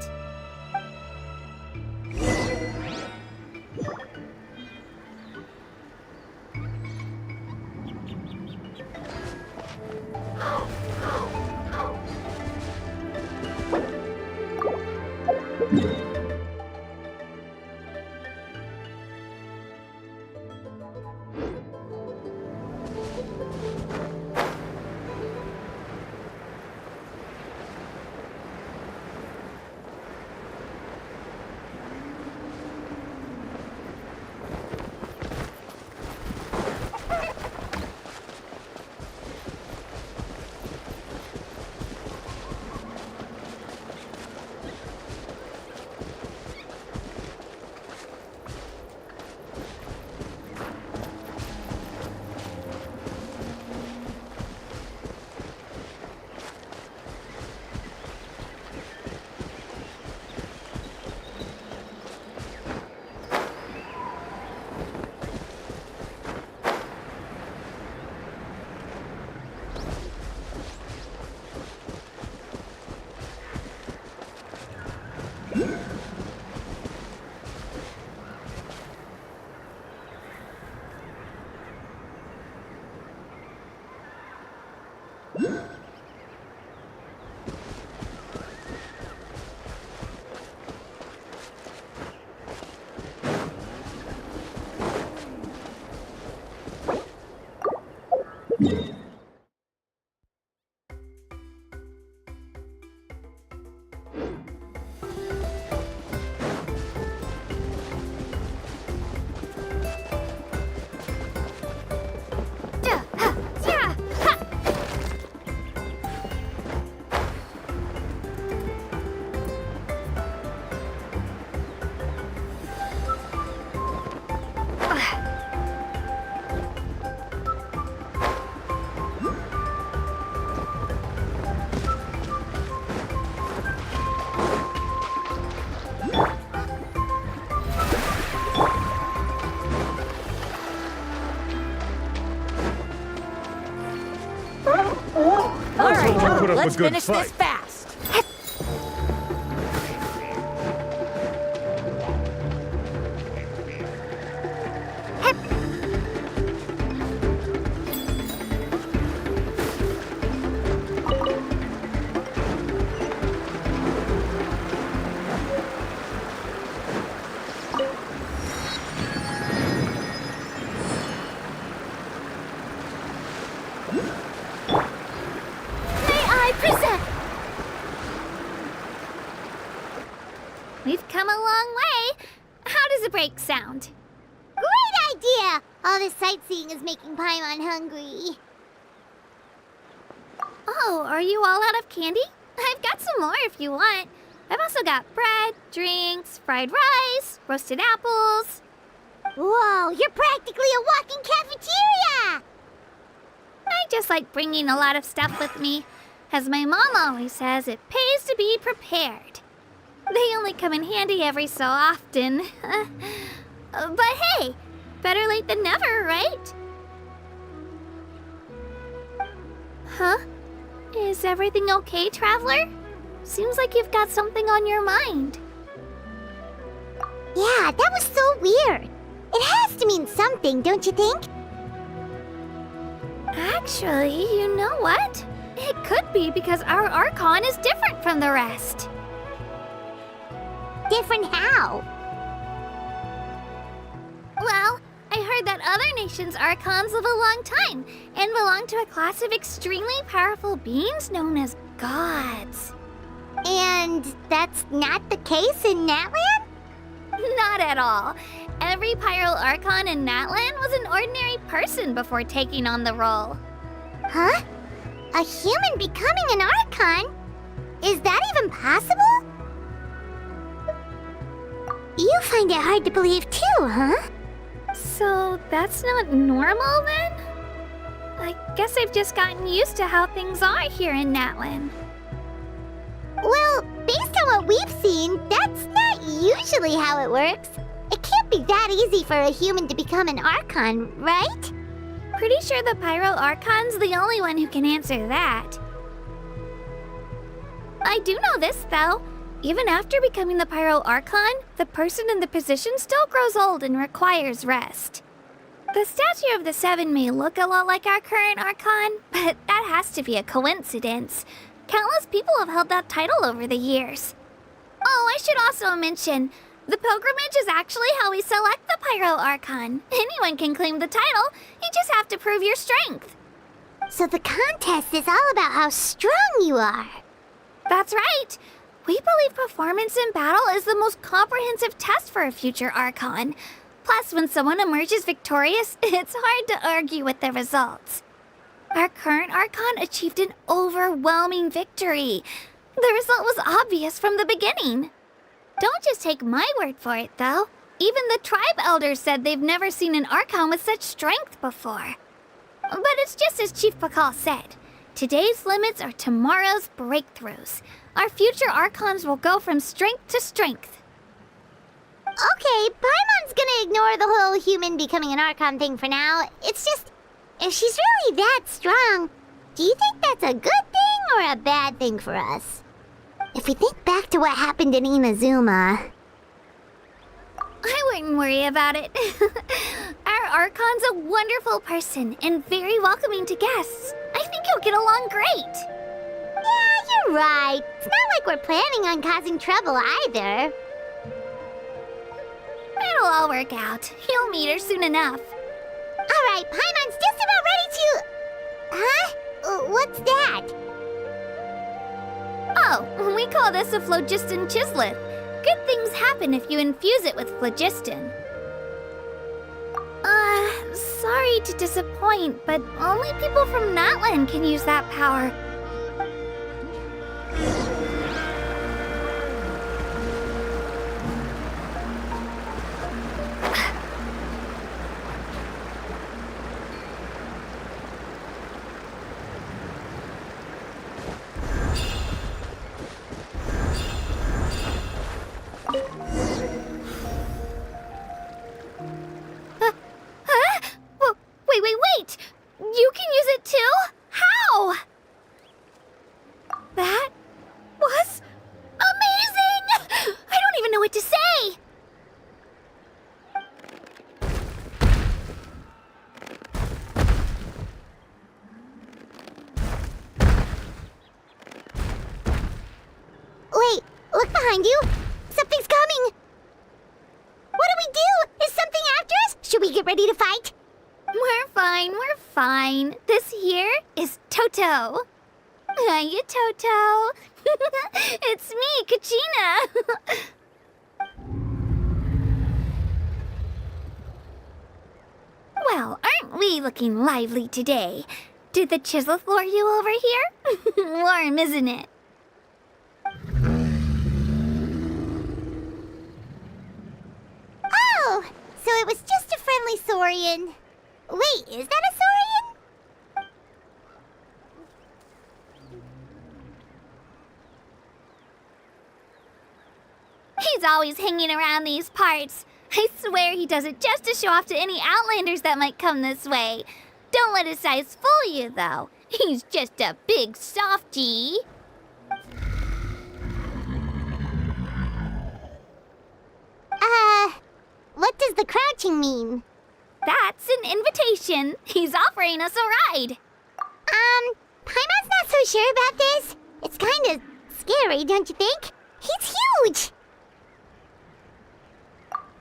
Speaker 9: Let's finish this fast.
Speaker 3: We've come a long way. How does a break sound?
Speaker 1: Great idea! All this sightseeing is making Paimon hungry.
Speaker 3: Oh, are you all out of candy? I've got some more if you want. I've also got bread, drinks, fried rice, roasted apples.
Speaker 1: Whoa, you're practically a walking cafeteria!
Speaker 3: I just like bringing a lot of stuff with me. As my mom always says, it pays to be prepared. They only come in handy every so often. But hey, better late than never, right? Huh? Is everything okay, Traveler? Seems like you've got something on your mind.
Speaker 1: Yeah, that was so weird. It has to mean something, don't you think?
Speaker 3: Actually, you know what? It could be because our Archon is different from the rest.
Speaker 1: Different how?
Speaker 3: Well, I heard that other nations' Archons live a long time and belong to a class of extremely powerful beings known as gods.
Speaker 1: And that's not the case in Natlan?
Speaker 3: Not at all. Every Pyro Archon in Natlan was an ordinary person before taking on the role.
Speaker 1: Huh? A human becoming an Archon? Is that even possible? You find it hard to believe too, huh?
Speaker 3: So that's not normal then? I guess I've just gotten used to how things are here in Natlan.
Speaker 1: Well, based on what we've seen, that's not usually how it works. It can't be that easy for a human to become an Archon, right?
Speaker 3: Pretty sure the Pyro Archon's the only one who can answer that. I do know this, though. Even after becoming the Pyro Archon, the person in the position still grows old and requires rest. The statue of the Seven may look a lot like our current Archon, but that has to be a coincidence. Countless people have held that title over the years. Oh, I should also mention, the pilgrimage is actually how we select the Pyro Archon. Anyone can claim the title, you just have to prove your strength.
Speaker 1: So the contest is all about how strong you are.
Speaker 3: That's right. We believe performance in battle is the most comprehensive test for a future Archon. Plus, when someone emerges victorious, it's hard to argue with the results. Our current Archon achieved an overwhelming victory. The result was obvious from the beginning. Don't just take my word for it, though. Even the tribe elders said they've never seen an Archon with such strength before. But it's just as Chief Pakal said. Today's limits are tomorrow's breakthroughs. Our future Archons will go from strength to strength.
Speaker 1: Okay, Paimon's gonna ignore the whole human becoming an Archon thing for now. It's just, if she's really that strong, do you think that's a good thing or a bad thing for us? If we think back to what happened in Inazuma...
Speaker 3: I wouldn't worry about it. Our Archon's a wonderful person and very welcoming to guests. I think he'll all get along great.
Speaker 1: Yeah, you're right. It's not like we're planning on causing trouble either.
Speaker 3: It'll all work out. You'll meet her soon enough.
Speaker 1: All right, Paimon's just about ready to... Huh? What's that?
Speaker 3: Oh, we call this a phlogiston chisleth. Good things happen if you infuse it with phlogiston. Sorry to disappoint, but only people from Natlan can use that power. Wait! You can use it too? How? That was amazing! I don't even know what to say!
Speaker 1: Wait, look behind you. Something's coming. What do we do? Is something after us? Should we get ready to fight?
Speaker 3: We're fine. This here is Toto. Hiya, Toto. It's me, Kachina. Well, aren't we looking lively today? Did the chisleth lure you over here? Warm, isn't it?
Speaker 1: Oh, so it was just a friendly saurian. Wait, is that a saurian?
Speaker 3: He's always hanging around these parts. I swear he does it just to show off to any outlanders that might come this way. Don't let his size fool you, though. He's just a big softie.
Speaker 1: What does the crouching mean?
Speaker 3: That's an invitation. He's offering us a ride.
Speaker 1: Paimon's not so sure about this. It's kind of scary, don't you think? He's huge!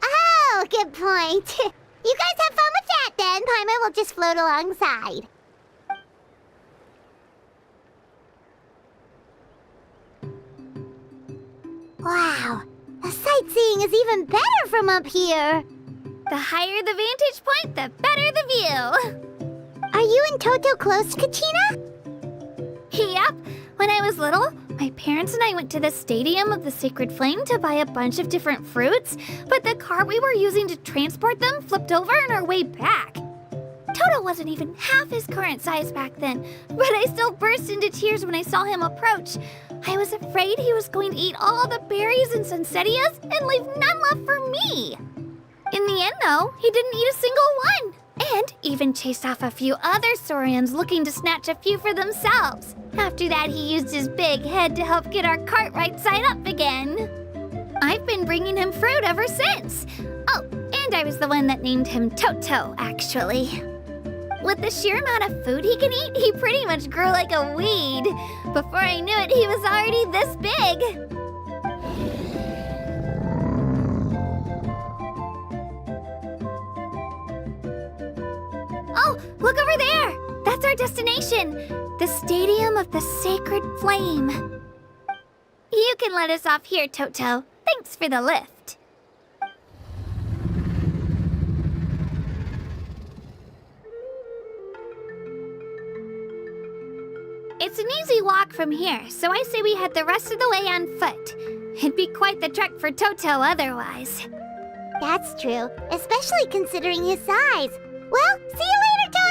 Speaker 1: Oh, good point. You guys have fun with that then. Paimon will just float alongside. Wow, the sightseeing is even better from up here.
Speaker 3: The higher the vantage point, the better the view.
Speaker 1: Are you and Toto close, Kachina?
Speaker 3: Yep. When I was little, my parents and I went to the Stadium of the Sacred Flame to buy a bunch of different fruits, but the cart we were using to transport them flipped over on our way back. Toto wasn't even half his current size back then, but I still burst into tears when I saw him approach. I was afraid he was going to eat all the berries and sunsettias and leave none left for me. In the end, though, he didn't eat a single one, and even chased off a few other saurians looking to snatch a few for themselves. After that, he used his big head to help get our cart right side up again. I've been bringing him fruit ever since. Oh, and I was the one that named him Toto, actually. With the sheer amount of food he can eat, he pretty much grew like a weed. Before I knew it, he was already this big. Oh, look over there! That's our destination! The Stadium of the Sacred Flame. You can let us off here, Toto. Thanks for the lift. It's an easy walk from here, so I say we head the rest of the way on foot. It'd be quite the trek for Toto otherwise.
Speaker 1: That's true, especially considering his size. Well, see you later, Toto!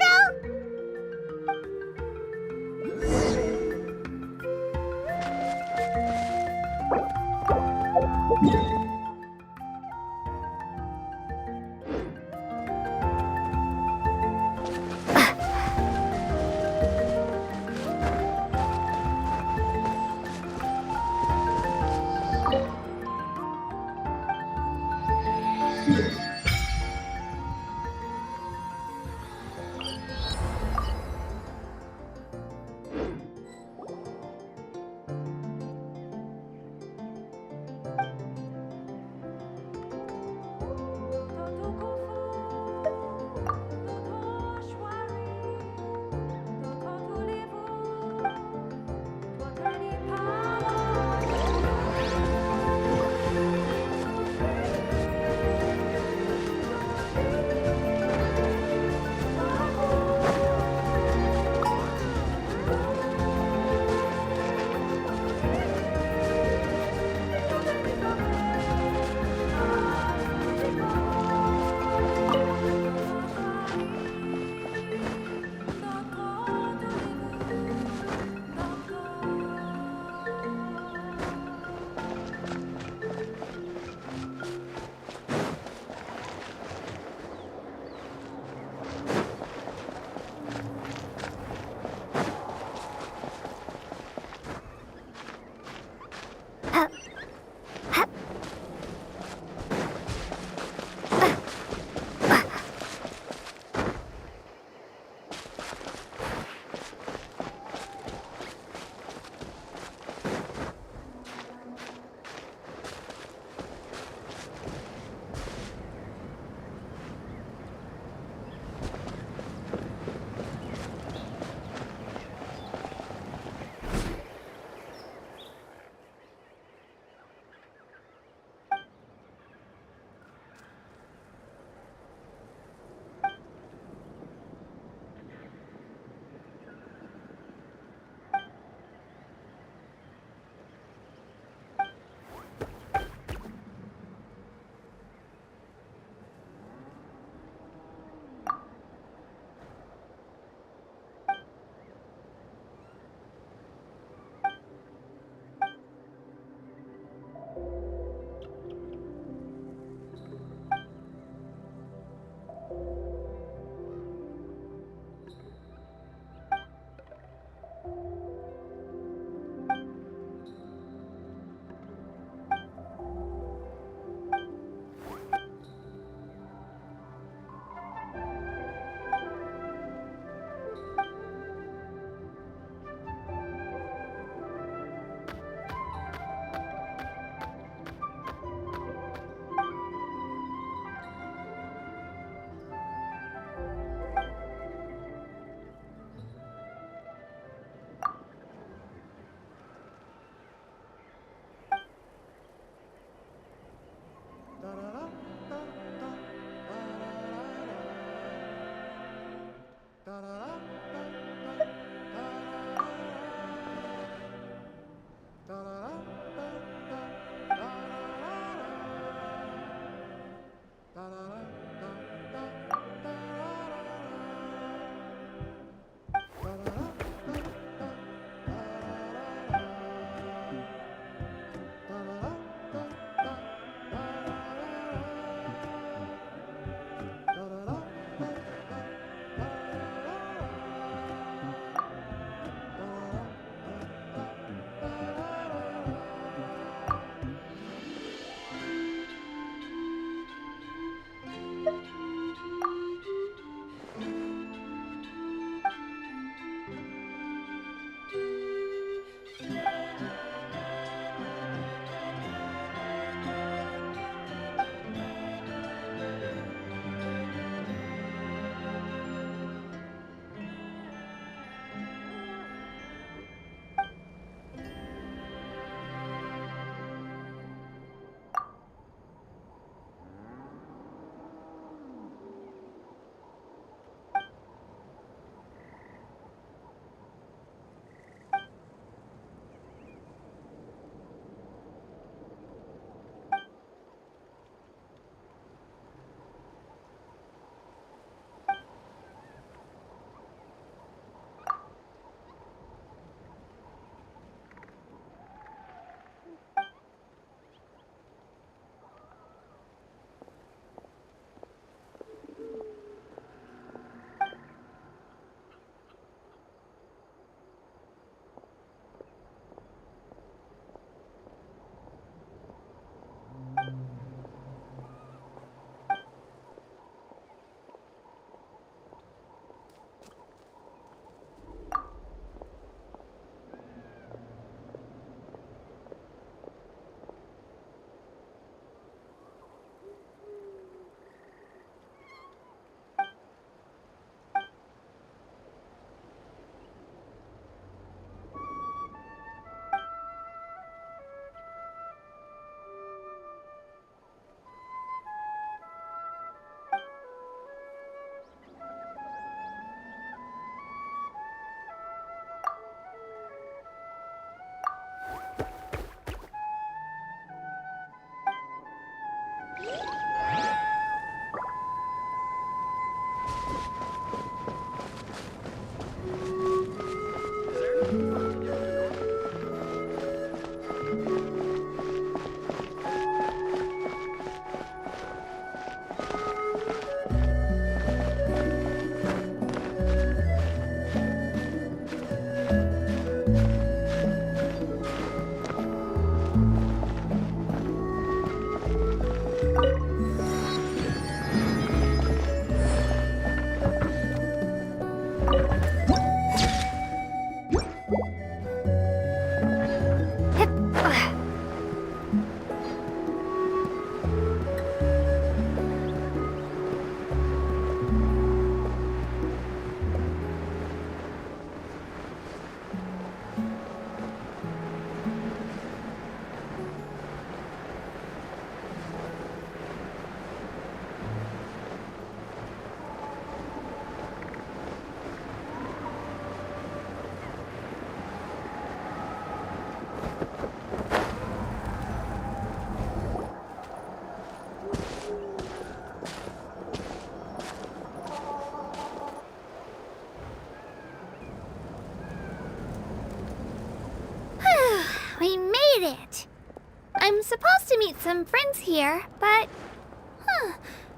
Speaker 3: supposed to meet some friends here, but...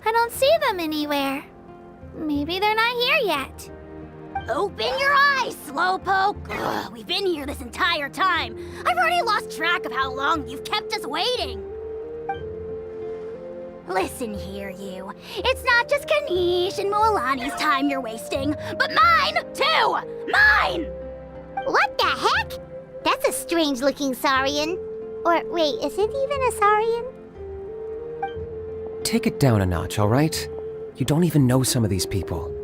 Speaker 3: I don't see them anywhere. Maybe they're not here yet.
Speaker 1: Open your eyes, Slowpoke! Ugh, we've been here this entire time. I've already lost track of how long you've kept us waiting. Listen here, you. It's not just Kanish and Moalani's time you're wasting, but mine, too! Mine! What the heck? That's a strange-looking Saurian. Or, wait, is it even a Saurian?
Speaker 10: Take it down a notch, all right? You don't even know some of these people.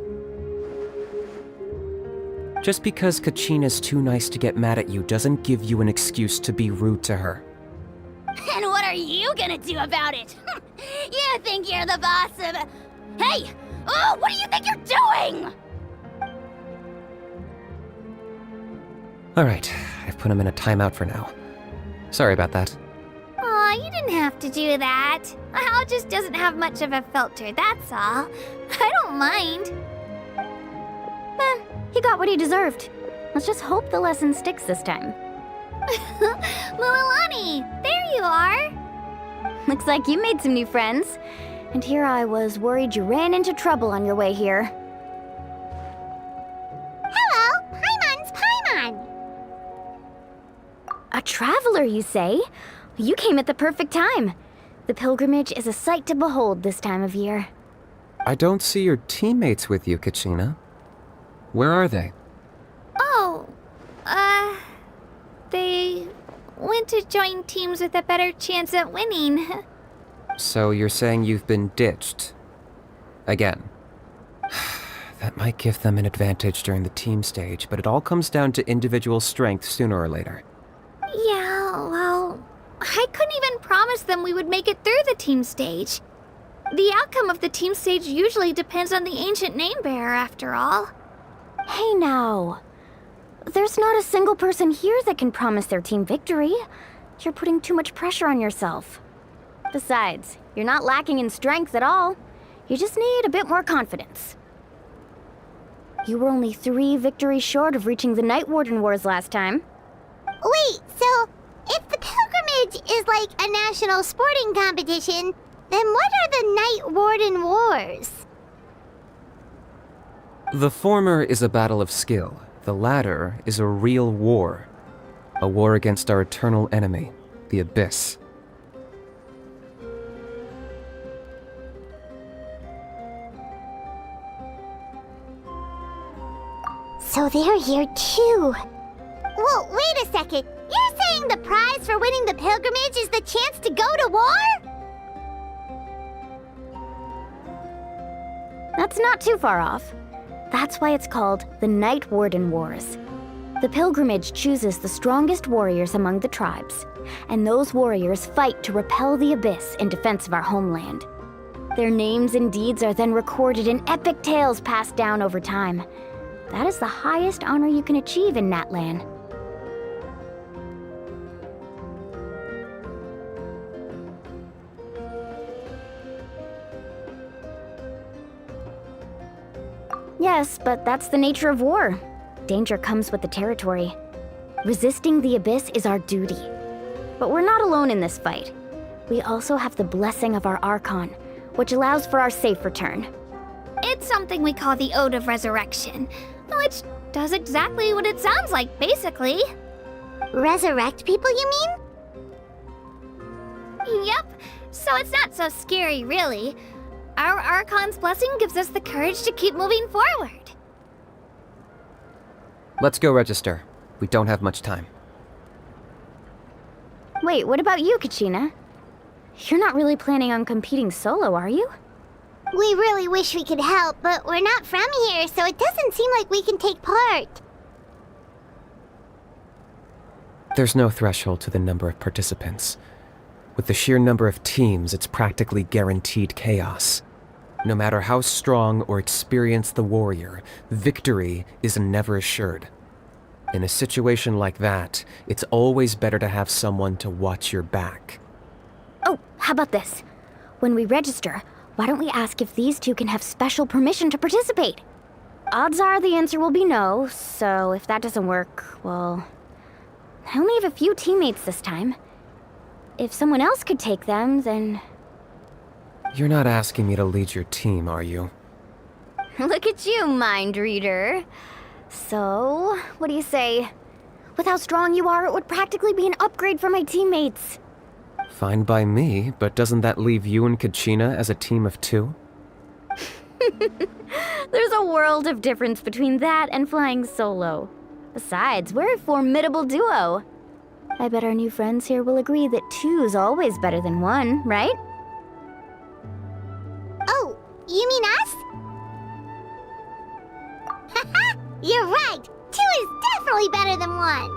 Speaker 10: Just because Kachina's too nice to get mad at you doesn't give you an excuse to be rude to her.
Speaker 1: And what are you gonna do about it? You think you're the boss of... Hey! Oh, what do you think you're doing?
Speaker 10: All right, I've put him in a timeout for now. Sorry about that.
Speaker 3: Aw, you didn't have to do that. Hal just doesn't have much of a filter, that's all. I don't mind.
Speaker 2: He got what he deserved. Let's just hope the lesson sticks this time.
Speaker 3: Mualani, there you are.
Speaker 2: Looks like you made some new friends. And here I was worried you ran into trouble on your way here.
Speaker 1: Hello, Paimon's Paimon.
Speaker 2: A traveler, you say? You came at the perfect time. The pilgrimage is a sight to behold this time of year.
Speaker 10: I don't see your teammates with you, Kachina. Where are they?
Speaker 3: Oh, they went to join teams with a better chance at winning.
Speaker 10: So you're saying you've been ditched? Again. That might give them an advantage during the team stage, but it all comes down to individual strength sooner or later.
Speaker 3: Yeah, well, I couldn't even promise them we would make it through the team stage. The outcome of the team stage usually depends on the ancient name bearer, after all.
Speaker 2: Hey now. There's not a single person here that can promise their team victory. You're putting too much pressure on yourself. Besides, you're not lacking in strength at all. You just need a bit more confidence. You were only 3 victories short of reaching the Night Warden Wars last time.
Speaker 1: Wait, so if the pilgrimage is like a national sporting competition, then what are the Night Warden Wars?
Speaker 10: The former is a battle of skill. The latter is a real war. A war against our eternal enemy, the Abyss.
Speaker 1: So they're here too. Whoa, wait a second. You're saying the prize for winning the pilgrimage is the chance to go to war?
Speaker 2: That's not too far off. That's why it's called the Night Warden Wars. The pilgrimage chooses the strongest warriors among the tribes, and those warriors fight to repel the Abyss in defense of our homeland. Their names and deeds are then recorded in epic tales passed down over time. That is the highest honor you can achieve in Natlan. Yes, but that's the nature of war. Danger comes with the territory. Resisting the Abyss is our duty. But we're not alone in this fight. We also have the blessing of our Archon, which allows for our safe return.
Speaker 3: It's something we call the Ode of Resurrection, which does exactly what it sounds like, basically.
Speaker 1: Resurrect people, you mean?
Speaker 3: Yep, so it's not so scary, really. Our Archon's blessing gives us the courage to keep moving forward.
Speaker 10: Let's go register. We don't have much time.
Speaker 2: Wait, what about you, Kachina? You're not really planning on competing solo, are you?
Speaker 1: We really wish we could help, but we're not from here, so it doesn't seem like we can take part.
Speaker 10: There's no threshold to the number of participants. With the sheer number of teams, it's practically guaranteed chaos. No matter how strong or experienced the warrior, victory is never assured. In a situation like that, it's always better to have someone to watch your back.
Speaker 2: Oh, how about this? When we register, why don't we ask if these two can have special permission to participate? Odds are the answer will be no, so if that doesn't work, well... I only have a few teammates this time. if someone else could take them, then...
Speaker 10: You're not asking me to lead your team, are you?
Speaker 2: Look at you, mind reader. So, what do you say? With how strong you are, it would practically be an upgrade for my teammates.
Speaker 10: Fine by me, but doesn't that leave you and Kachina as a team of 2?
Speaker 2: There's a world of difference between that and flying solo. Besides, we're a formidable duo. I bet our new friends here will agree that 2's always better than 1, right?
Speaker 1: Oh, you mean us? Haha, you're right. 2 is definitely better than 1.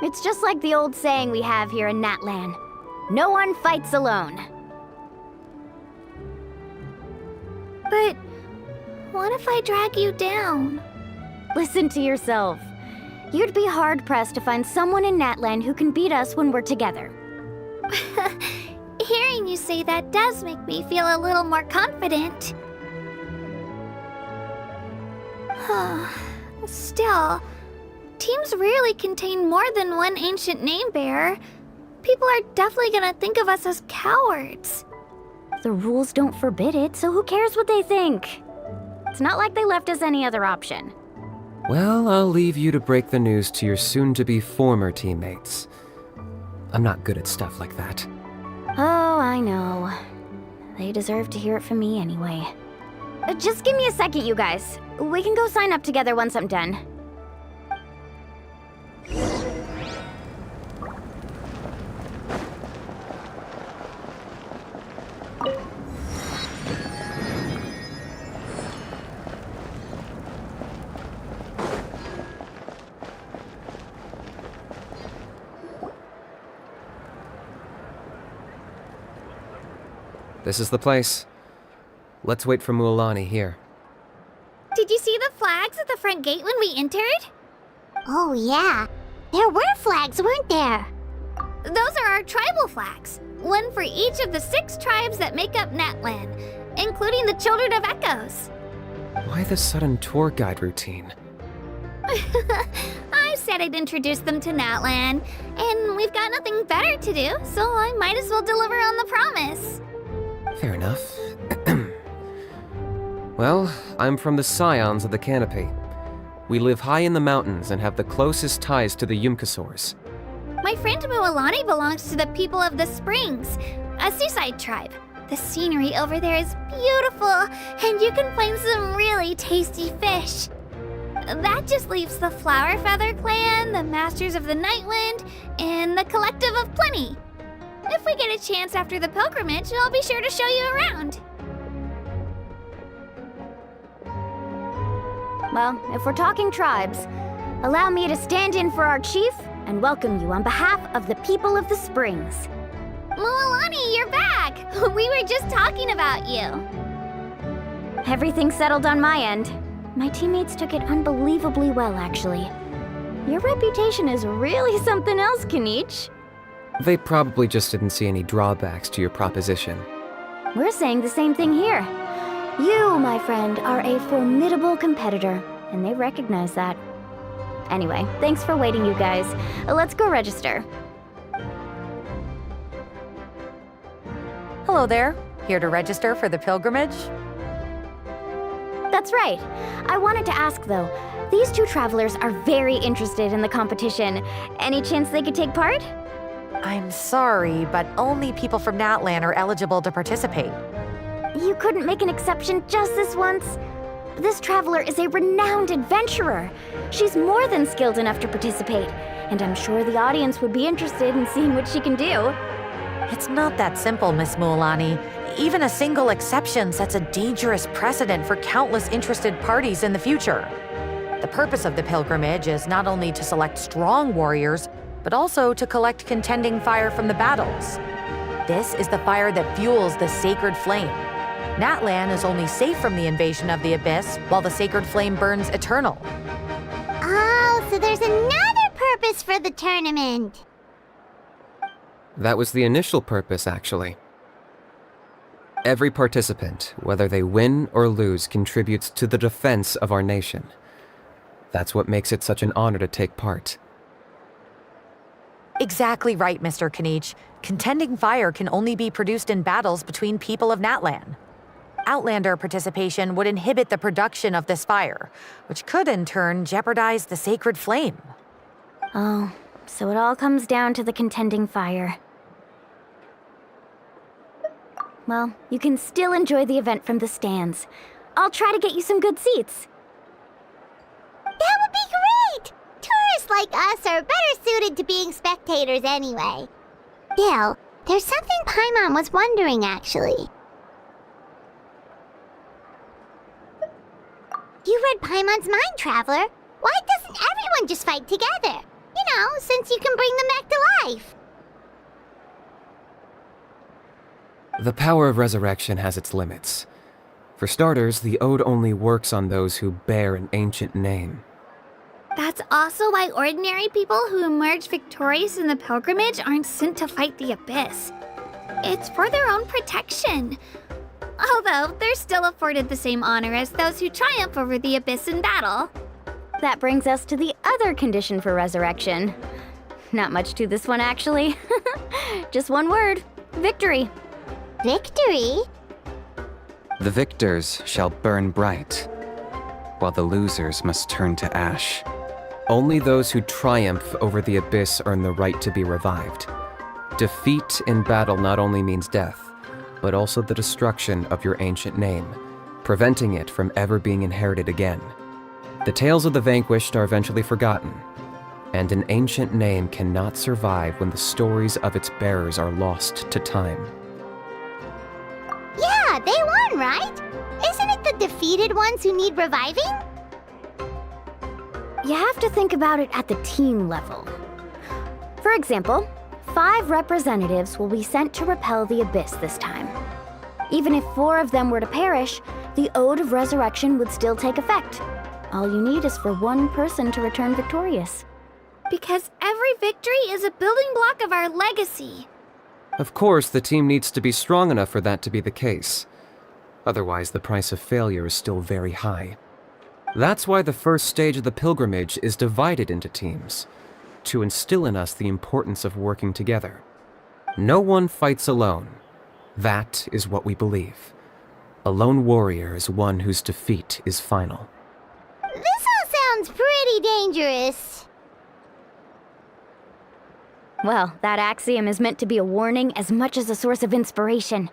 Speaker 2: It's just like the old saying we have here in Natlan. No one fights alone.
Speaker 3: But what if I drag you down?
Speaker 2: Listen to yourself. You'd be hard-pressed to find someone in Natlan who can beat us when we're together.
Speaker 3: Hearing you say that does make me feel a little more confident. Still, teams rarely contain more than one ancient name bearer. People are definitely gonna think of us as cowards.
Speaker 2: The rules don't forbid it, so who cares what they think? It's not like they left us any other option.
Speaker 10: Well, I'll leave you to break the news to your soon-to-be former teammates. I'm not good at stuff like that.
Speaker 2: Oh, I know. They deserve to hear it from me anyway. Just give me a second, you guys. We can go sign up together once I'm done.
Speaker 10: This is the place. Let's wait for Mualani here.
Speaker 3: Did you see the flags at the front gate when we entered?
Speaker 1: Oh, yeah. There were flags, weren't there?
Speaker 3: Those are our tribal flags. One for each of the 6 tribes that make up Natlan, including the Children of Echoes.
Speaker 10: Why the sudden tour guide routine?
Speaker 3: I said I'd introduce them to Natlan, and we've got nothing better to do, so I might as well deliver on the promise.
Speaker 10: Fair enough. Well, I'm from the Scions of the Canopy. We live high in the mountains and have the closest ties to the Yumkasaurs.
Speaker 3: My friend Mualani belongs to the people of the Springs, a seaside tribe. The scenery over there is beautiful, and you can find some really tasty fish. That just leaves the Flower Feather Clan, the Masters of the Nightwind, and the Collective of Plenty. If we get a chance after the pilgrimage, I'll be sure to show you around.
Speaker 2: Well, if we're talking tribes, allow me to stand in for our chief and welcome you on behalf of the people of the Springs.
Speaker 3: Mualani, you're back! We were just talking about you.
Speaker 2: Everything's settled on my end. My teammates took it unbelievably well, actually. Your reputation is really something else, Kanich.
Speaker 10: They probably just didn't see any drawbacks to your proposition.
Speaker 2: We're saying the same thing here. You, my friend, are a formidable competitor, and they recognize that. Anyway, thanks for waiting, you guys. Let's go register.
Speaker 9: Hello there. Here to register for the pilgrimage?
Speaker 2: That's right. I wanted to ask, though. These 2 travelers are very interested in the competition. Any chance they could take part?
Speaker 9: I'm sorry, but only people from Natlan are eligible to participate.
Speaker 2: You couldn't make an exception just this once? This traveler is a renowned adventurer. She's more than skilled enough to participate, and I'm sure the audience would be interested in seeing what she can do.
Speaker 9: It's not that simple, Miss Mualani. Even a single exception sets a dangerous precedent for countless interested parties in the future. The purpose of the pilgrimage is not only to select strong warriors, but also to collect contending fire from the battles. This is the fire that fuels the sacred flame. Natlan is only safe from the invasion of the Abyss, while the sacred flame burns eternal.
Speaker 1: Oh, so there's another purpose for the tournament.
Speaker 10: That was the initial purpose, actually. Every participant, whether they win or lose, contributes to the defense of our nation. That's what makes it such an honor to take part.
Speaker 9: Exactly right, Mr. Kanich. Contending fire can only be produced in battles between people of Natlan. Outlander participation would inhibit the production of this fire, which could in turn jeopardize the sacred flame.
Speaker 5: Oh, so it all comes down to the contending fire. Well, you can still enjoy the event from the stands. I'll try to get you some good seats.
Speaker 1: That would be great! Tourists like us are better suited to being spectators anyway. Still, there's something Paimon was wondering, actually. You read Paimon's mind, Traveler. Why doesn't everyone just fight together? You know, since you can bring them back to life.
Speaker 10: The power of resurrection has its limits. For starters, the ode only works on those who bear an ancient name.
Speaker 3: That's also why ordinary people who emerge victorious in the pilgrimage aren't sent to fight the Abyss. It's for their own protection. Although, they're still afforded the same honor as those who triumph over the Abyss in battle.
Speaker 5: That brings us to the other condition for resurrection. Not much to this one, actually. Just one word: victory.
Speaker 1: Victory?
Speaker 10: The victors shall burn bright, while the losers must turn to ash. Only those who triumph over the abyss earn the right to be revived. Defeat in battle not only means death, but also the destruction of your ancient name, preventing it from ever being inherited again. The tales of the vanquished are eventually forgotten, and an ancient name cannot survive when the stories of its bearers are lost to time.
Speaker 1: Yeah, they won, right? Isn't it the defeated ones who need reviving?
Speaker 5: You have to think about it at the team level. For example, 5 representatives will be sent to repel the Abyss this time. Even if 4 of them were to perish, the Ode of Resurrection would still take effect. All you need is for 1 person to return victorious.
Speaker 3: Because every victory is a building block of our legacy.
Speaker 10: Of course, the team needs to be strong enough for that to be the case. Otherwise, the price of failure is still very high. That's why the first stage of the pilgrimage is divided into teams, to instill in us the importance of working together. No one fights alone. That is what we believe. A lone warrior is one whose defeat is final.
Speaker 1: This all sounds pretty dangerous.
Speaker 5: Well, that axiom is meant to be a warning as much as a source of inspiration.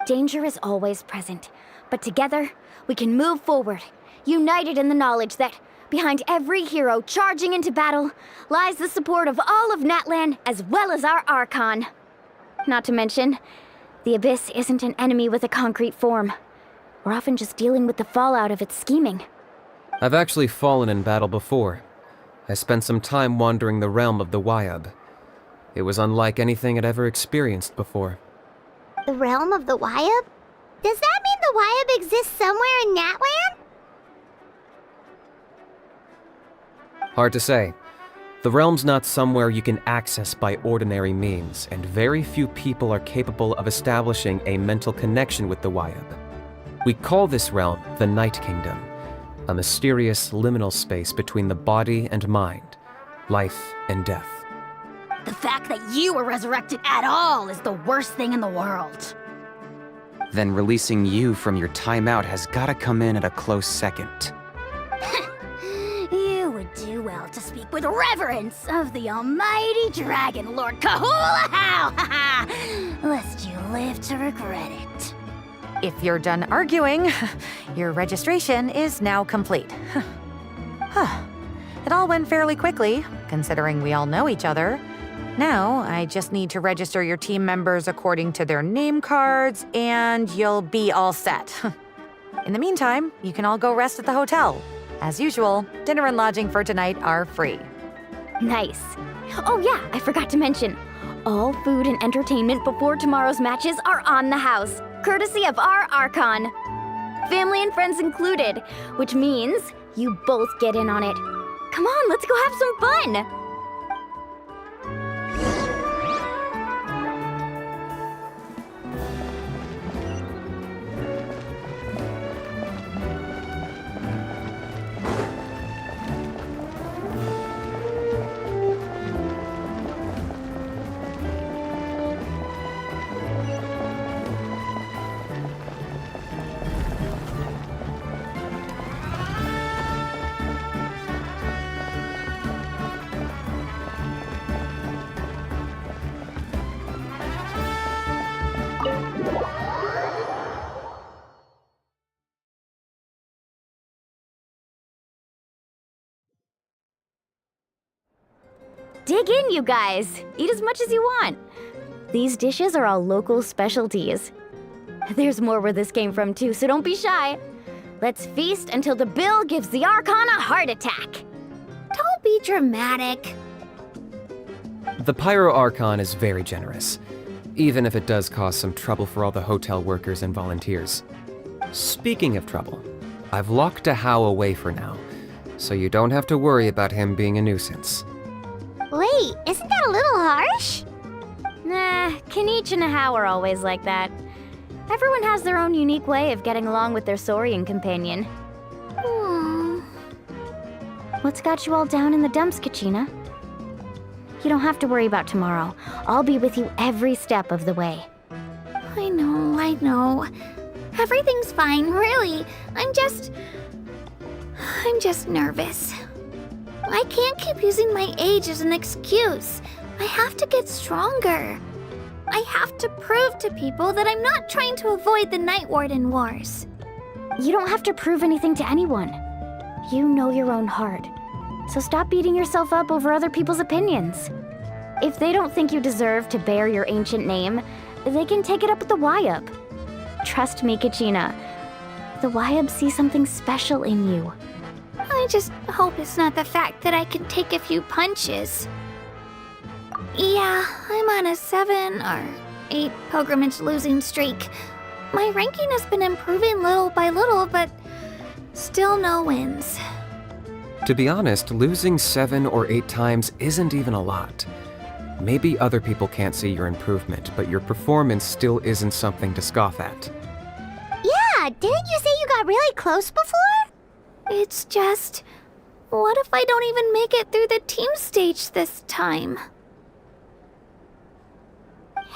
Speaker 5: Danger is always present, but together, we can move forward, united in the knowledge that behind every hero charging into battle lies the support of all of Natlan as well as our Archon. Not to mention, the Abyss isn't an enemy with a concrete form. We're often just dealing with the fallout of its scheming.
Speaker 10: I've actually fallen in battle before. I spent some time wandering the realm of the Wyab. It was unlike anything I'd ever experienced before.
Speaker 1: The realm of the Wyab? Does that mean the Wyab exists somewhere in Natlan?
Speaker 10: Hard to say. The realm's not somewhere you can access by ordinary means, and very few people are capable of establishing a mental connection with the Wyab. We call this realm the Night Kingdom, a mysterious liminal space between the body and mind, life and death.
Speaker 11: The fact that you were resurrected at all is the worst thing in the world.
Speaker 12: Then releasing you from your timeout has gotta come in at a close second.
Speaker 11: You would do well to speak with reverence of the almighty Dragon Lord Kahula-How, lest you live to regret it.
Speaker 9: If you're done arguing, your registration is now complete. It all went fairly quickly, considering we all know each other. Now, I just need to register your team members according to their name cards, and you'll be all set. In the meantime, you can all go rest at the hotel. As usual, dinner and lodging for tonight are free.
Speaker 5: Nice. Oh yeah, I forgot to mention. All food and entertainment before tomorrow's matches are on the house, courtesy of our Archon. Family and friends included, which means you both get in on it. Come on, let's go have some fun!
Speaker 2: Dig in, you guys. Eat as much as you want. These dishes are all local specialties. There's more where this came from too, so don't be shy. Let's feast until the bill gives the Archon a heart attack.
Speaker 3: Don't be dramatic.
Speaker 10: The Pyro Archon is very generous, even if it does cause some trouble for all the hotel workers and volunteers. Speaking of trouble, I've locked Ahau away for now, so you don't have to worry about him being a nuisance.
Speaker 1: Wait, isn't that a little harsh?
Speaker 2: Nah, Kanich and Ahau are always like that. Everyone has their own unique way of getting along with their Saurian companion. What's got you all down in the dumps, Kachina? You don't have to worry about tomorrow. I'll be with you every step of the way.
Speaker 3: I know. Everything's fine, really. I'm just nervous. I can't keep using my age as an excuse. I have to get stronger. I have to prove to people that I'm not trying to avoid the Night Warden Wars.
Speaker 2: You don't have to prove anything to anyone. You know your own heart. So stop beating yourself up over other people's opinions. If they don't think you deserve to bear your ancient name, they can take it up with the Wyup. Trust me, Kachina. The Wyup see something special in you.
Speaker 3: I just hope it's not the fact that I can take a few punches. Yeah, I'm on a 7 or 8 pilgrimage losing streak. My ranking has been improving little by little, but still no wins.
Speaker 10: To be honest, losing 7 or 8 times isn't even a lot. Maybe other people can't see your improvement, but your performance still isn't something to scoff at.
Speaker 1: Yeah, didn't you say you got really close before?
Speaker 3: It's just, what if I don't even make it through the team stage this time?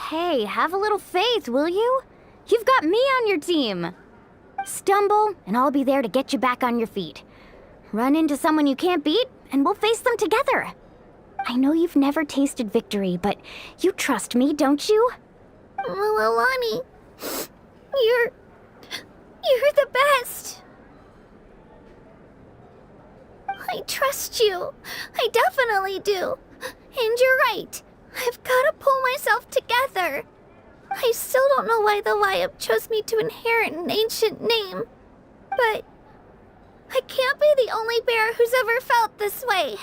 Speaker 2: Hey, have a little faith, will you? You've got me on your team. Stumble, and I'll be there to get you back on your feet. Run into someone you can't beat, and we'll face them together. I know you've never tasted victory, but you trust me, don't you?
Speaker 3: Alani, you're the best. I trust you. I definitely do. And you're right. I've got to pull myself together. I still don't know why the Wyup chose me to inherit an ancient name. But I can't be the only bear who's ever felt this way.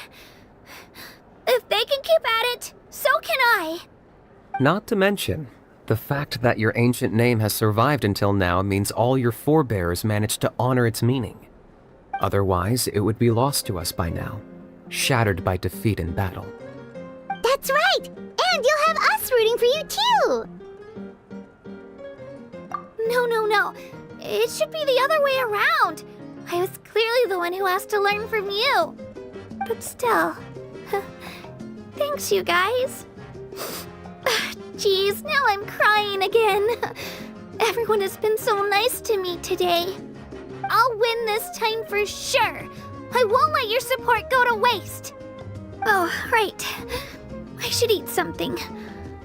Speaker 3: If they can keep at it, so can I.
Speaker 10: Not to mention, the fact that your ancient name has survived until now means all your forebears managed to honor its meaning. Otherwise, it would be lost to us by now, shattered by defeat in battle.
Speaker 1: That's right! And you'll have us rooting for you too!
Speaker 3: No. It should be the other way around. I was clearly the one who asked to learn from you. But still, thanks you guys. Geez, now I'm crying again. Everyone has been so nice to me today. I'll win this time for sure. I won't let your support go to waste. Oh, right. I should eat something.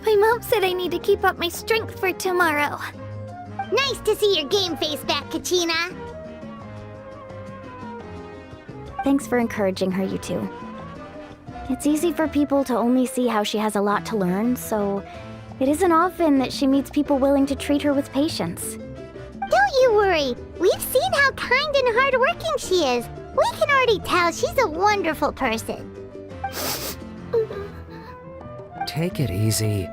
Speaker 3: My mom said I need to keep up my strength for tomorrow.
Speaker 1: Nice to see your game face back, Kachina.
Speaker 2: Thanks for encouraging her, you two. It's easy for people to only see how she has a lot to learn, so it isn't often that she meets people willing to treat her with patience.
Speaker 1: Don't you worry. We've seen how kind and hardworking she is. We can already tell she's a wonderful person.
Speaker 10: Take it easy.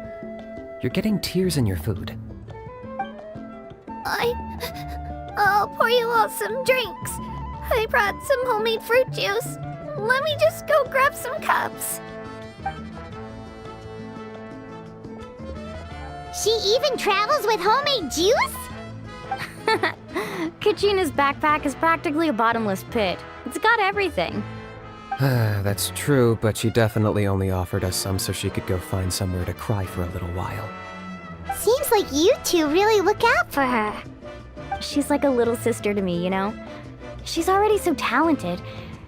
Speaker 10: You're getting tears in your food.
Speaker 3: I'll pour you all some drinks. I brought some homemade fruit juice. Let me just go grab some cups.
Speaker 1: She even travels with homemade juice?
Speaker 2: Kachina's backpack is practically a bottomless pit. It's got everything.
Speaker 10: That's true, but she definitely only offered us some so she could go find somewhere to cry for a little while.
Speaker 1: Seems like you two really look out for her.
Speaker 2: She's like a little sister to me, you know? She's already so talented.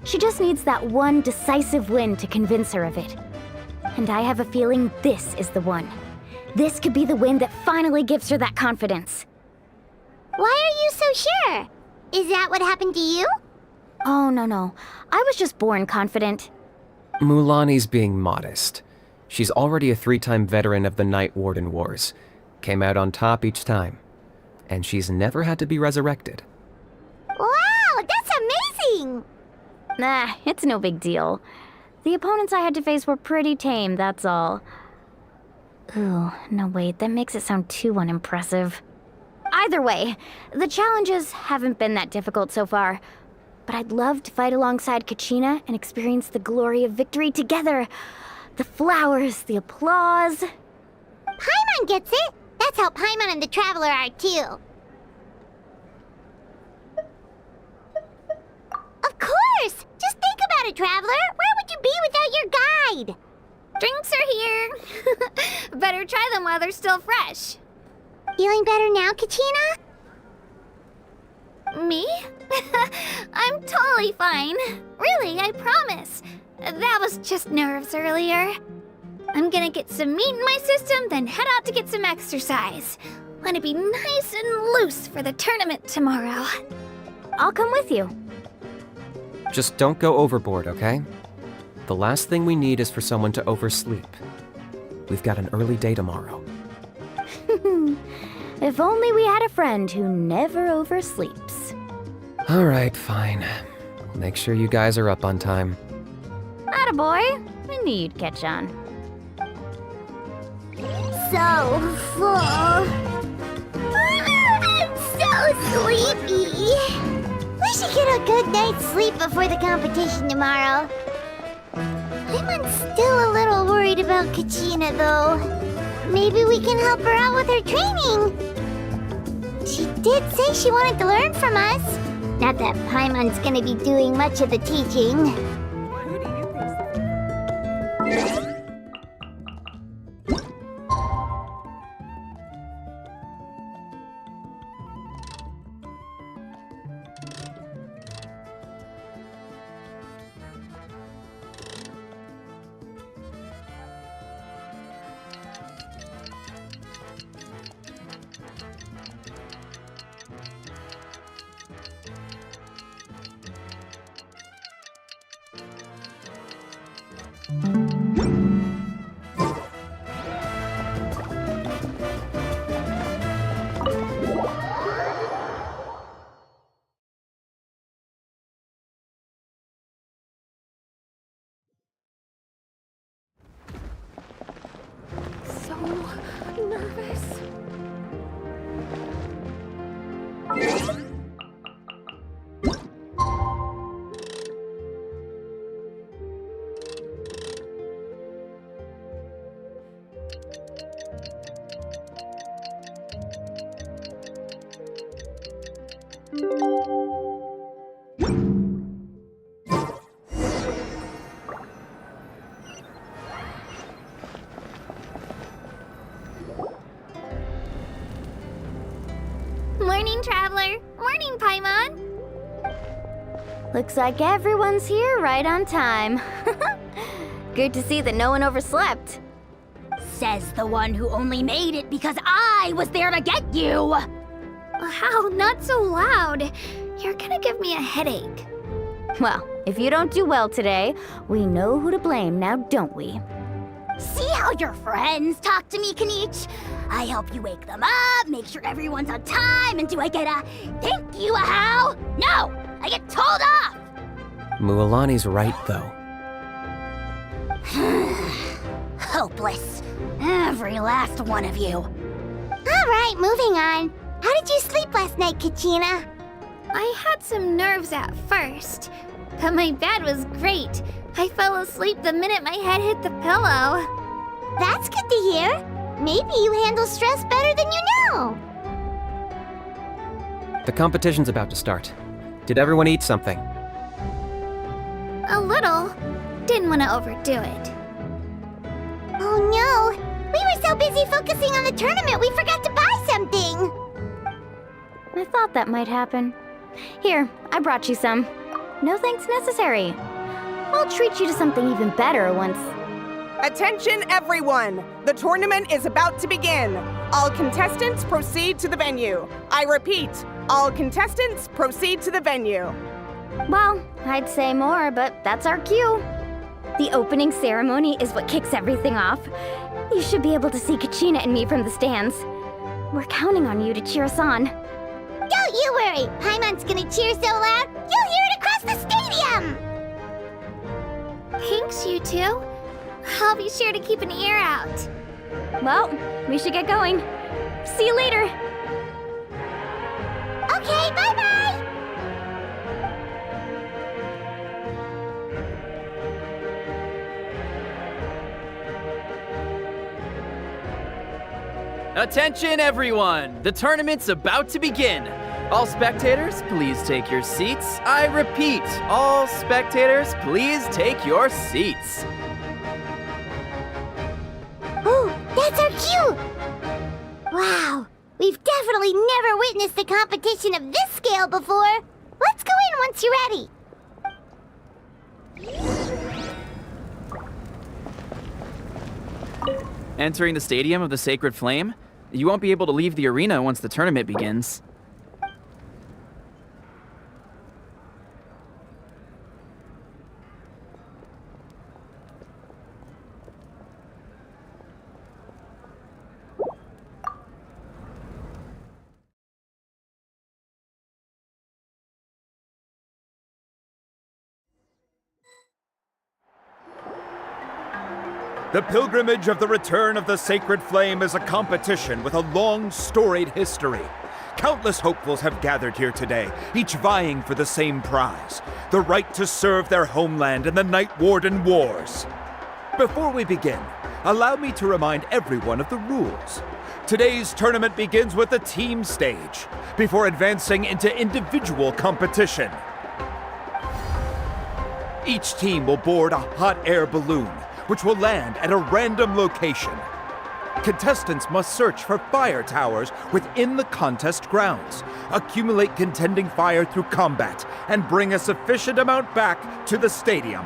Speaker 2: She just needs that one decisive win to convince her of it. And I have a feeling this is the one. This could be the win that finally gives her that confidence.
Speaker 1: Why are you so sure? Is that what happened to you?
Speaker 2: Oh, no. I was just born confident.
Speaker 10: Mulaney's being modest. She's already a 3-time veteran of the Night Warden Wars. Came out on top each time. And she's never had to be resurrected.
Speaker 1: Wow, that's amazing!
Speaker 5: Nah, it's no big deal. The opponents I had to face were pretty tame, that's all. Ooh, no wait, that makes it sound too unimpressive. Either way, the challenges haven't been that difficult so far. But I'd love to fight alongside Kachina and experience the glory of victory together. The flowers, the applause.
Speaker 1: Paimon gets it! That's how Paimon and the Traveler are too. Of course! Just think about it, Traveler! Where would you be without your guide?
Speaker 3: Drinks are here. Better try them while they're still fresh.
Speaker 1: Feeling better now, Kachina?
Speaker 3: Me? I'm totally fine. Really, I promise. That was just nerves earlier. I'm gonna get some meat in my system, then head out to get some exercise. Want to be nice and loose for the tournament tomorrow.
Speaker 5: I'll come with you.
Speaker 10: Just don't go overboard, okay? The last thing we need is for someone to oversleep. We've got an early day tomorrow.
Speaker 5: If only we had a friend who never oversleeps.
Speaker 10: Alright, fine. Make sure you guys are up on time.
Speaker 5: Attaboy. I knew you'd catch on.
Speaker 1: So full. I'm so sleepy. We should get a good night's sleep before the competition tomorrow. I'm still a little worried about Kachina, though. Maybe we can help her out with her training. She did say she wanted to learn from us. Not that Paimon's gonna be doing much of the teaching.
Speaker 7: So nervous.
Speaker 3: Morning, Traveler. Morning, Paimon.
Speaker 5: Looks like everyone's here right on time. Good to see that no one overslept.
Speaker 11: Says the one who only made it because I was there to get you!
Speaker 3: Wow, not so loud. You're gonna give me a headache.
Speaker 5: Well, if you don't do well today, we know who to blame now, don't we?
Speaker 11: See how your friends talk to me, Kanich? I help you wake them up, make sure everyone's on time, and do I get a thank you, how? No! I get told off!
Speaker 10: Mualani's right, though.
Speaker 11: Hopeless. Every last one of you.
Speaker 1: Alright, moving on. How did you sleep last night, Kachina?
Speaker 3: I had some nerves at first, but my bed was great. I fell asleep the minute my head hit the pillow.
Speaker 1: That's good to hear. Maybe you handle stress better than you know.
Speaker 10: The competition's about to start. Did everyone eat something?
Speaker 3: A little. Didn't want to overdo it.
Speaker 1: Oh no! We were so busy focusing on the tournament we forgot to buy something!
Speaker 5: I thought that might happen. Here, I brought you some. No thanks necessary. I'll treat you to something even better once...
Speaker 13: Attention everyone! The tournament is about to begin. All contestants proceed to the venue. I repeat, all contestants proceed to the venue.
Speaker 5: Well, I'd say more, but that's our cue.
Speaker 1: The opening ceremony is what kicks everything off. You should be able to see Kachina and me from the stands. We're counting on you to cheer us on. Don't you worry! Paimon's gonna cheer so loud, you'll hear it across the stadium!
Speaker 3: Thanks, you two. I'll be sure to keep an ear out.
Speaker 1: Well, we should get going. See you later. Okay, bye-bye!
Speaker 8: Attention, everyone! The tournament's about to begin. All spectators, please take your seats. I repeat, all spectators, please take your seats.
Speaker 1: Oh, that's our cue! Wow, we've definitely never witnessed a competition of this scale before. Let's go in once you're ready.
Speaker 8: Entering the Stadium of the Sacred Flame, you won't be able to leave the arena once the tournament begins.
Speaker 14: The pilgrimage of the return of the Sacred Flame is a competition with a long, storied history. Countless hopefuls have gathered here today, each vying for the same prize, the right to serve their homeland in the Night Warden Wars. Before we begin, allow me to remind everyone of the rules. Today's tournament begins with the team stage, before advancing into individual competition. Each team will board a hot air balloon, which will land at a random location. Contestants must search for fire towers within the contest grounds, accumulate contending fire through combat, and bring a sufficient amount back to the stadium.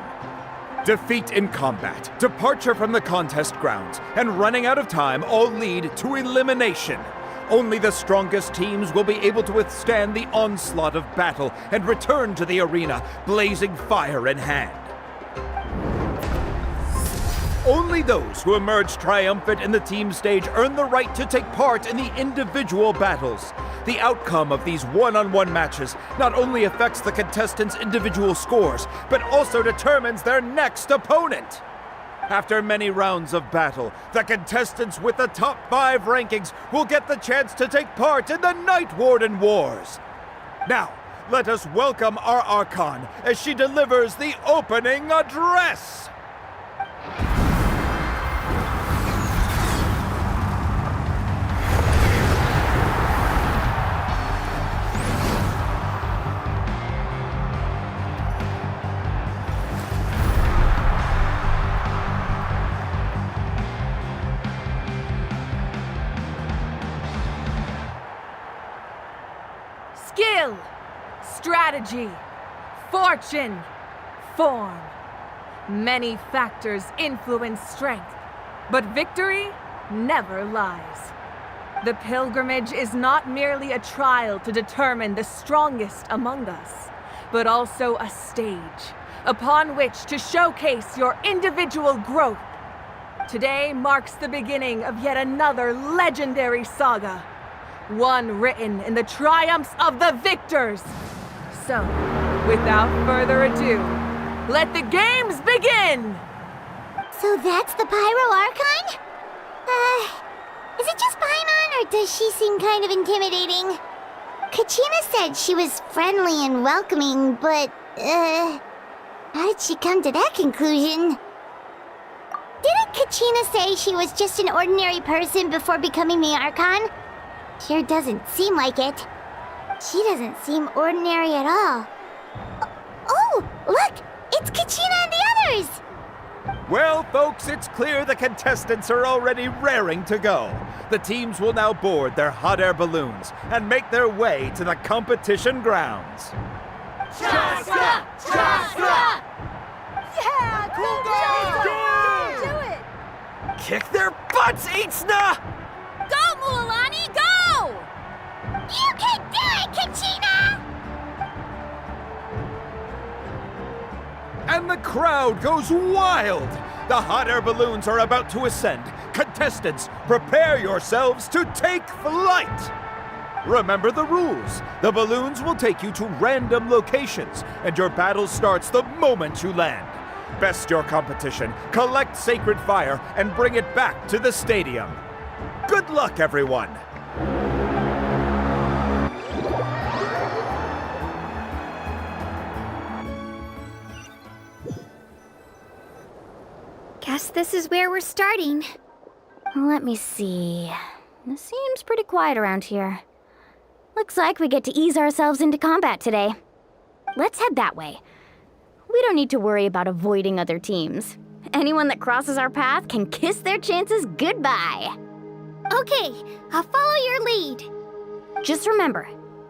Speaker 14: Defeat in combat, departure from the contest grounds, and running out of time all lead to elimination. Only the strongest teams will be able to withstand the onslaught of battle and return to the arena, blazing fire in hand. Only those who emerge triumphant in the team stage earn the right to take part in the individual battles. The outcome of these one-on-one matches not only affects the contestants' individual scores, but also determines their next opponent. After many rounds of battle, the contestants with the top 5 rankings will get the chance to take part in the Night Warden Wars. Now, let us welcome our Archon as she delivers the opening address.
Speaker 15: Skill, strategy, fortune, form. Many factors influence strength, but victory never lies. The pilgrimage is not merely a trial to determine the strongest among us, but also a stage upon which to showcase your individual growth. Today marks the beginning of yet another legendary saga, one written in the triumphs of the victors. So, without further ado, let the games begin!
Speaker 1: So that's the Pyro Archon? Is it just Paimon, or does she seem kind of intimidating? Kachina said she was friendly and welcoming, but, how did she come to that conclusion? Didn't Kachina say she was just an ordinary person before becoming the Archon? Sure doesn't seem like it. She doesn't seem ordinary at all. Oh, look! It's Kachina and the others!
Speaker 14: Well, folks, it's clear the contestants are already raring to go. The teams will now board their hot air balloons and make their way to the competition grounds.
Speaker 15: Chaska! Chaska!
Speaker 1: Yeah, cool
Speaker 15: Do it!
Speaker 8: Kick their butts, Itzna!
Speaker 3: Go, Mualani, go!
Speaker 1: You can do it, Kachina!
Speaker 14: And the crowd goes wild! The hot air balloons are about to ascend. Contestants, prepare yourselves to take flight! Remember the rules. The balloons will take you to random locations, and your battle starts the moment you land. Best your competition, collect sacred fire, and bring it back to the stadium. Good luck, everyone!
Speaker 3: Guess this is where we're starting.
Speaker 1: Let me see. It seems pretty quiet around here. Looks like we get to ease ourselves into combat today. Let's head that way. We don't need to worry about avoiding other teams. Anyone that crosses our path can kiss their chances goodbye.
Speaker 3: Okay, I'll follow your lead.
Speaker 1: Just remember,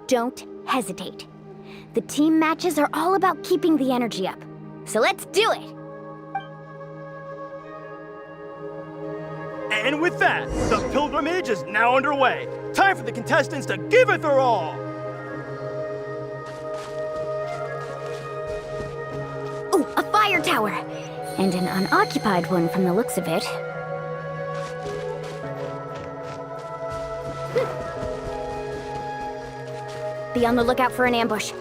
Speaker 1: don't hesitate. The team matches are all about keeping the energy up. So let's do it!
Speaker 16: And with that, the pilgrimage is now underway. Time for the contestants to give it their all!
Speaker 1: Oh, a fire tower! And an unoccupied one from the looks of it. Be on the lookout for an ambush.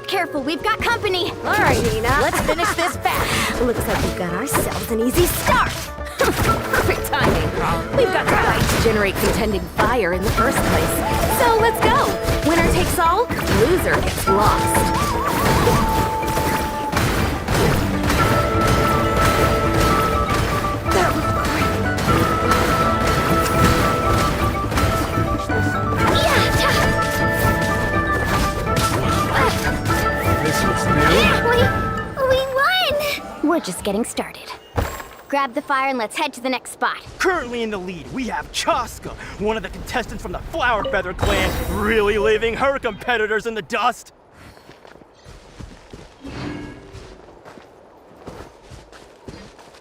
Speaker 1: Careful, we've got company!
Speaker 9: All right, Nina, let's finish this fast.
Speaker 1: Looks like we've got ourselves an easy start!
Speaker 7: Perfect timing. We've got the right to generate contending fire in the first place. So let's go. Winner takes all, loser gets lost.
Speaker 1: We're just getting started. Grab the fire and let's head to the next spot.
Speaker 16: Currently in the lead, we have Chaska, one of the contestants from the Flower Feather clan, really leaving her competitors in the dust.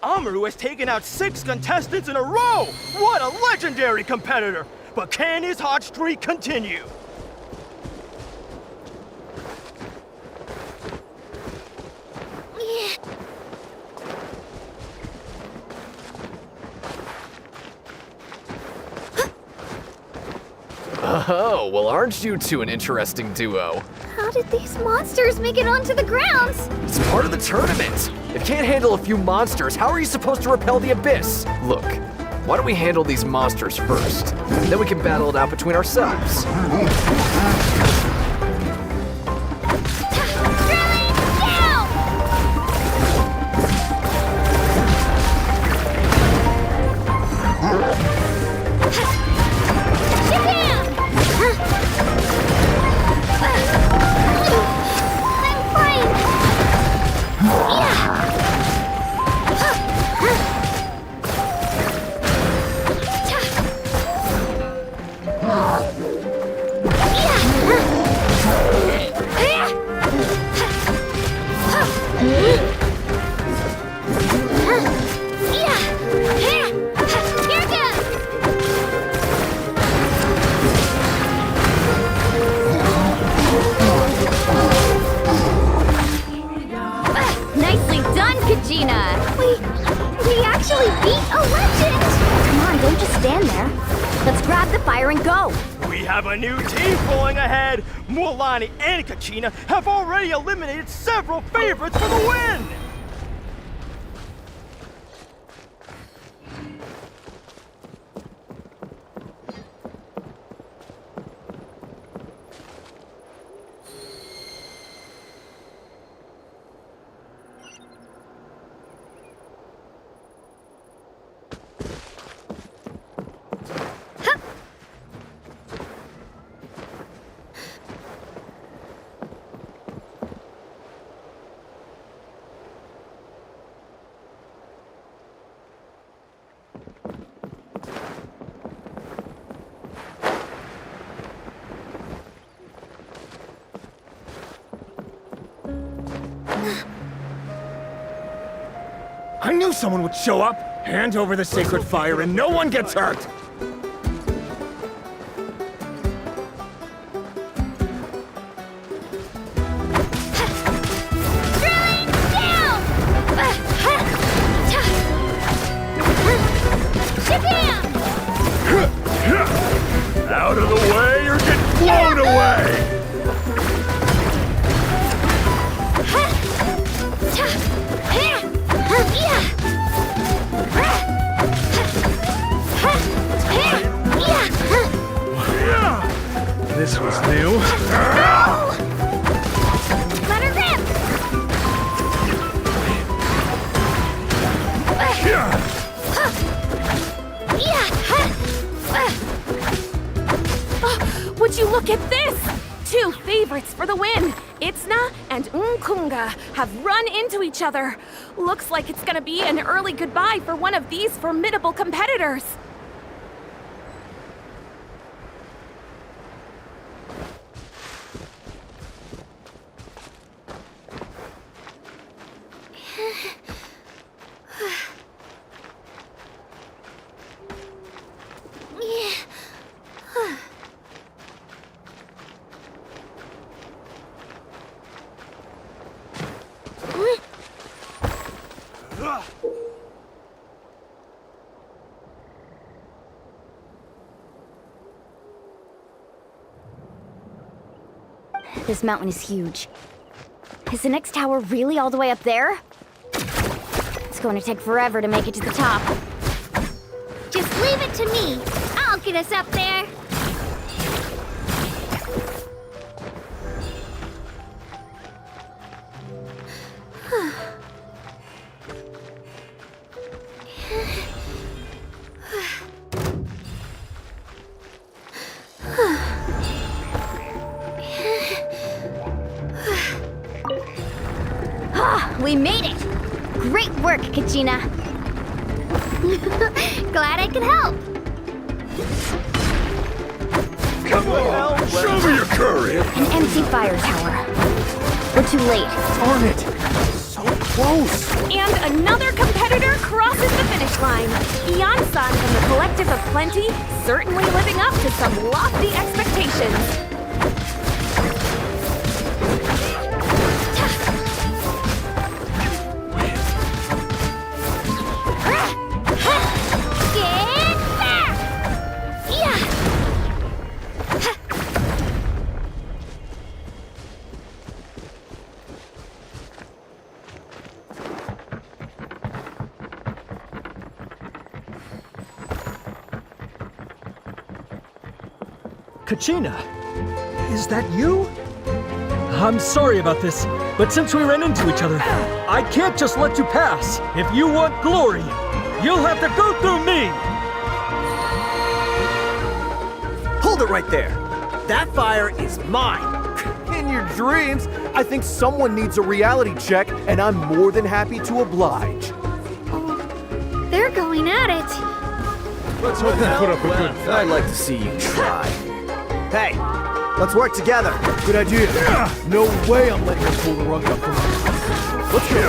Speaker 16: Amaru has taken out 6 contestants in a row! What a legendary competitor! But can his hot streak continue?
Speaker 17: Oh, well, aren't you two an interesting duo?
Speaker 3: How did these monsters make it onto the grounds?
Speaker 17: It's part of the tournament. If you can't handle a few monsters, how are you supposed to repel the abyss? Look, why don't we handle these monsters first? Then we can battle it out between ourselves.
Speaker 16: A new team pulling ahead! Mulani and Kachina have already eliminated several favorites for the win!
Speaker 18: I knew someone would show up! Hand over the sacred fire and no one gets hurt!
Speaker 7: favorites for the win. Itzna and Unkunga have run into each other. Looks like it's gonna be an early goodbye for one of these formidable competitors.
Speaker 11: This mountain is huge. Is the next tower really all the way up there? It's going to take forever to make it to the top.
Speaker 1: Just leave it to me. I'll get us up there.
Speaker 11: We made it! Great work, Kachina!
Speaker 1: Glad I could help.
Speaker 18: Come on, show me your courage!
Speaker 11: An empty fire tower. We're too late.
Speaker 17: Darn it! So close!
Speaker 7: And another competitor crosses the finish line. Ian-san from the Collective of Plenty, certainly living up to some lofty expectations.
Speaker 19: Kachina, is that you? I'm sorry about this, but since we ran into each other, I can't just let you pass. If you want glory, you'll have to go through me!
Speaker 17: Hold it right there! That fire is mine! In your dreams, I think someone needs a reality check, and I'm more than happy to oblige.
Speaker 1: They're going at it.
Speaker 17: Let's hope they put up a good fight. I'd like to see you try. Hey, let's work together. Good idea. No way I'm letting her pull the rug out from us. Let's go.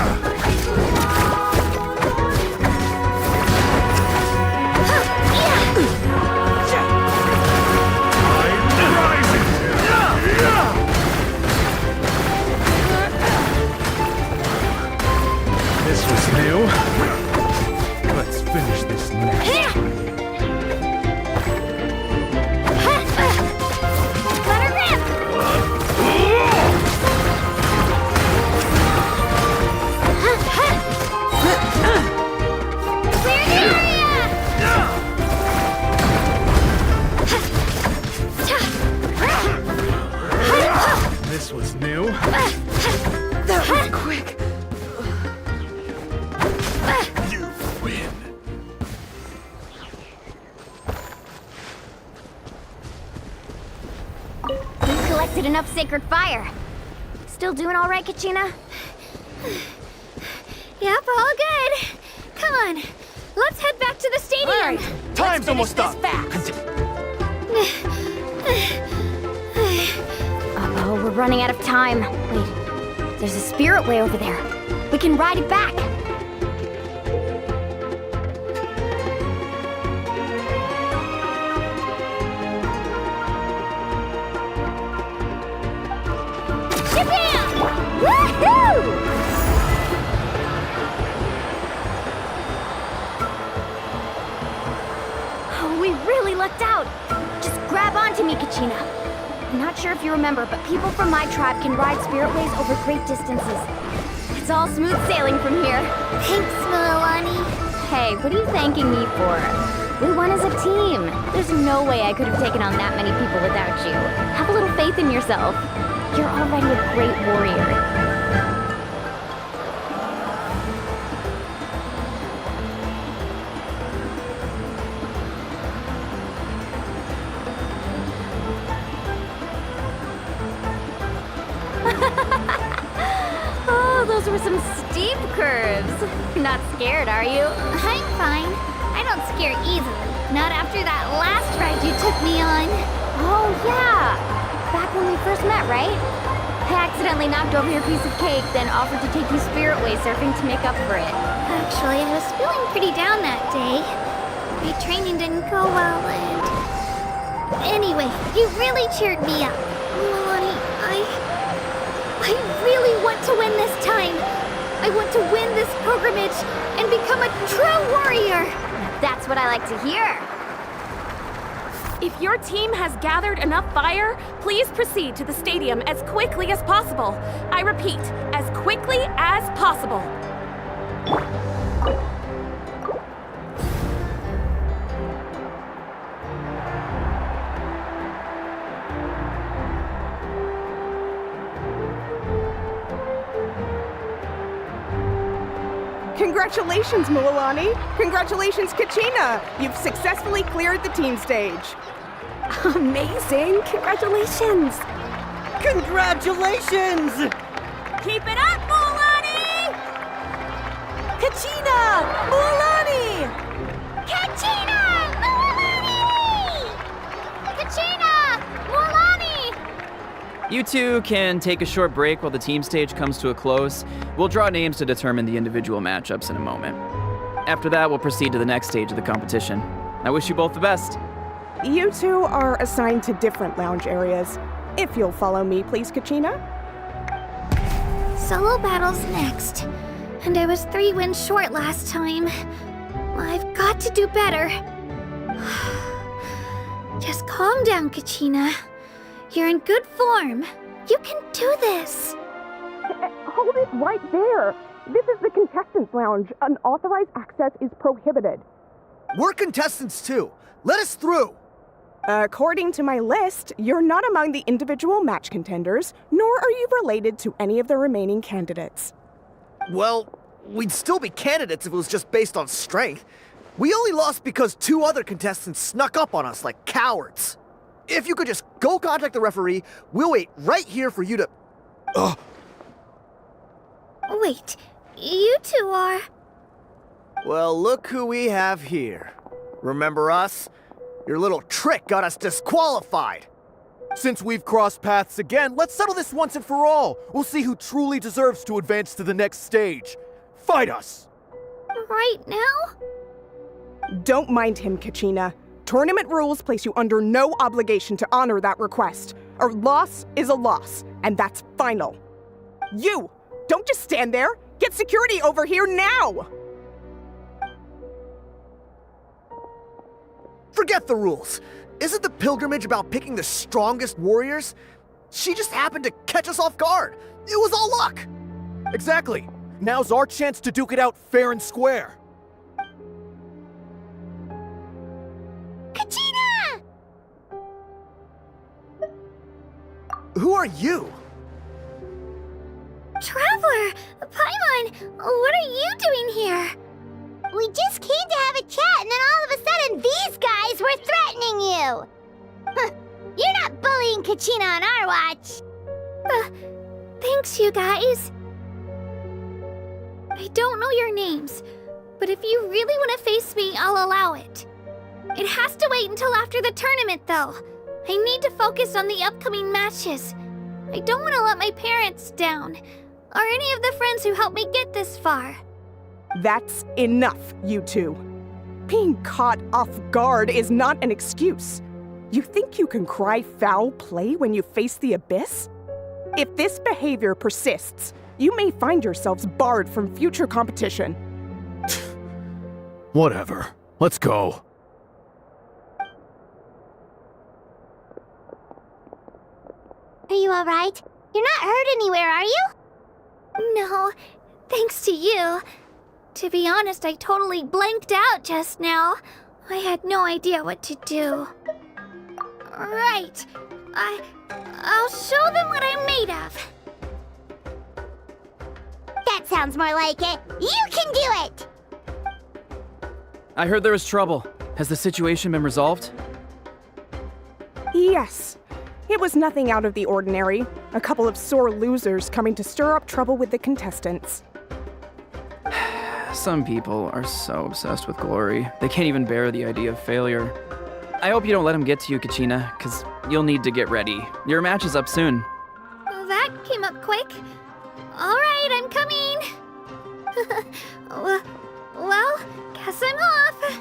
Speaker 18: This was new. Let's finish this next. This was new.
Speaker 7: That was quick.
Speaker 18: You win.
Speaker 11: We've collected enough sacred fire. Still doing all right, Kachina?
Speaker 1: Yep, all good. Come on, let's head back to the stadium.
Speaker 17: All right, time's almost up.
Speaker 11: Uh-oh, we're running out of time. Wait, there's a spirit way over there. We can ride it back.
Speaker 1: Shabam! Woohoo!
Speaker 11: Oh, we really lucked out. Just grab onto me, Kachina. I'm not sure if you remember, but people from my tribe can ride spiritways over great distances. It's all smooth sailing from here.
Speaker 1: Thanks, Milani.
Speaker 11: Hey, what are you thanking me for? We won as a team. There's no way I could have taken on that many people without you. Have a little faith in yourself. You're already a great warrior.
Speaker 5: Those were some steep curves. Not scared, are you?
Speaker 3: I'm fine. I don't scare easily. Not after that last ride you took me on.
Speaker 2: Oh, yeah. Back when we first met, right? I accidentally knocked over your piece of cake, then offered to take you spirit-way surfing to make up for it.
Speaker 3: Actually, I was feeling pretty down that day. My training didn't go well, and... Anyway, you really cheered me up. Mualani, I really want to win this time. I want to win this pilgrimage and become a true warrior.
Speaker 2: That's what I like to hear.
Speaker 7: If your team has gathered enough fire, please proceed to the stadium as quickly as possible. I repeat, as quickly as possible.
Speaker 13: Congratulations, Mualani! Congratulations, Kachina! You've successfully cleared the team stage.
Speaker 7: Amazing! Congratulations!
Speaker 20: Congratulations!
Speaker 15: Keep it up, Mualani! Kachina! Mualani!
Speaker 1: Kachina! Mualani! Kachina! Mualani!
Speaker 8: You two can take a short break while the team stage comes to a close. We'll draw names to determine the individual matchups in a moment. After that, we'll proceed to the next stage of the competition. I wish you both the best.
Speaker 13: You two are assigned to different lounge areas. If you'll follow me, please, Kachina.
Speaker 3: Solo battle's next. And I was 3 wins short last time. I've got to do better. Just calm down, Kachina. You're in good form. You can do this.
Speaker 13: Hold it right there. This is the contestants' lounge. Unauthorized access is prohibited.
Speaker 17: We're contestants too. Let us through.
Speaker 13: According to my list, you're not among the individual match contenders, nor are you related to any of the remaining candidates.
Speaker 17: Well, we'd still be candidates if it was just based on strength. We only lost because 2 other contestants snuck up on us like cowards. If you could just go contact the referee, we'll wait right here for you to... Ugh.
Speaker 3: Wait, you two are...
Speaker 17: Well, look who we have here. Remember us? Your little trick got us disqualified.
Speaker 14: Since we've crossed paths again, let's settle this once and for all. We'll see who truly deserves to advance to the next stage. Fight us!
Speaker 3: Right now?
Speaker 13: Don't mind him, Kachina. Tournament rules place you under no obligation to honor that request. A loss is a loss, and that's final. You! Don't just stand there! Get security over here now!
Speaker 17: Forget the rules. Isn't the pilgrimage about picking the strongest warriors? She just happened to catch us off guard. It was all luck.
Speaker 14: Exactly. Now's our chance to duke it out fair and square.
Speaker 1: Kachina!
Speaker 17: Who are you?
Speaker 3: Traveler! Paimon! What are you doing here?
Speaker 1: We just came to have a chat, and then all of a sudden these guys were threatening you! You're not bullying Kachina on our watch!
Speaker 3: Thanks, you guys. I don't know your names, but if you really want to face me, I'll allow it. It has to wait until after the tournament, though. I need to focus on the upcoming matches. I don't want to let my parents down, or any of the friends who helped me get this far.
Speaker 13: That's enough, you two. Being caught off guard is not an excuse. You think you can cry foul play when you face the abyss? If this behavior persists, you may find yourselves barred from future competition.
Speaker 14: Whatever. Let's go.
Speaker 1: Are you alright? You're not hurt anywhere, are you?
Speaker 3: No, thanks to you. To be honest, I totally blanked out just now. I had no idea what to do. Right. I'll show them what I'm made of.
Speaker 1: That sounds more like it. You can do it!
Speaker 8: I heard there was trouble. Has the situation been resolved?
Speaker 13: Yes. It was nothing out of the ordinary. A couple of sore losers coming to stir up trouble with the contestants.
Speaker 8: Some people are so obsessed with glory, they can't even bear the idea of failure. I hope you don't let them get to you, Kachina, because you'll need to get ready. Your match is up soon.
Speaker 3: That came up quick. All right, I'm coming. Well, guess I'm off.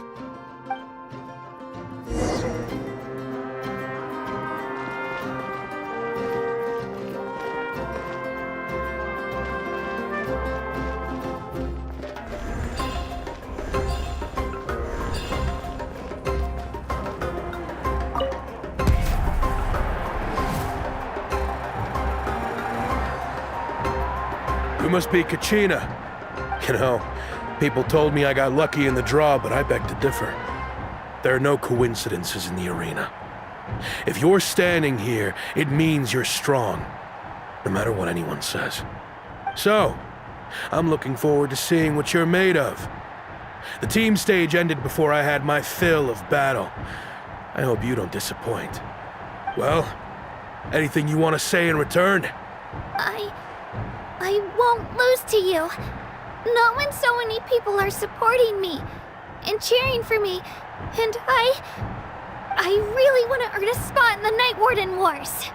Speaker 20: You must be Kachina. You know, people told me I got lucky in the draw, but I beg to differ. There are no coincidences in the arena. If you're standing here, it means you're strong, no matter what anyone says. So, I'm looking forward to seeing what you're made of. The team stage ended before I had my fill of battle. I hope you don't disappoint. Well, anything you want to say in return?
Speaker 3: I won't lose to you. Not when so many people are supporting me and cheering for me, and I really want to earn a spot in the Night Warden Wars.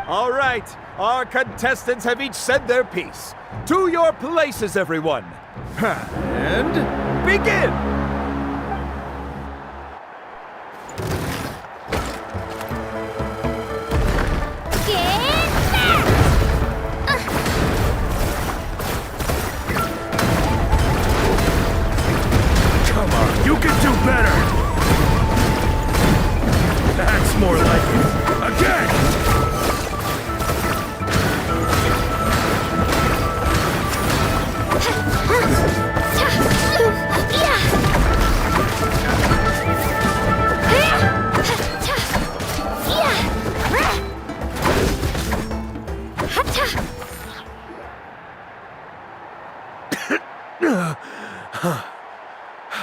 Speaker 14: All right, our contestants have each said their piece. To your places, everyone. And begin!
Speaker 20: You can do better! That's more like it. Again!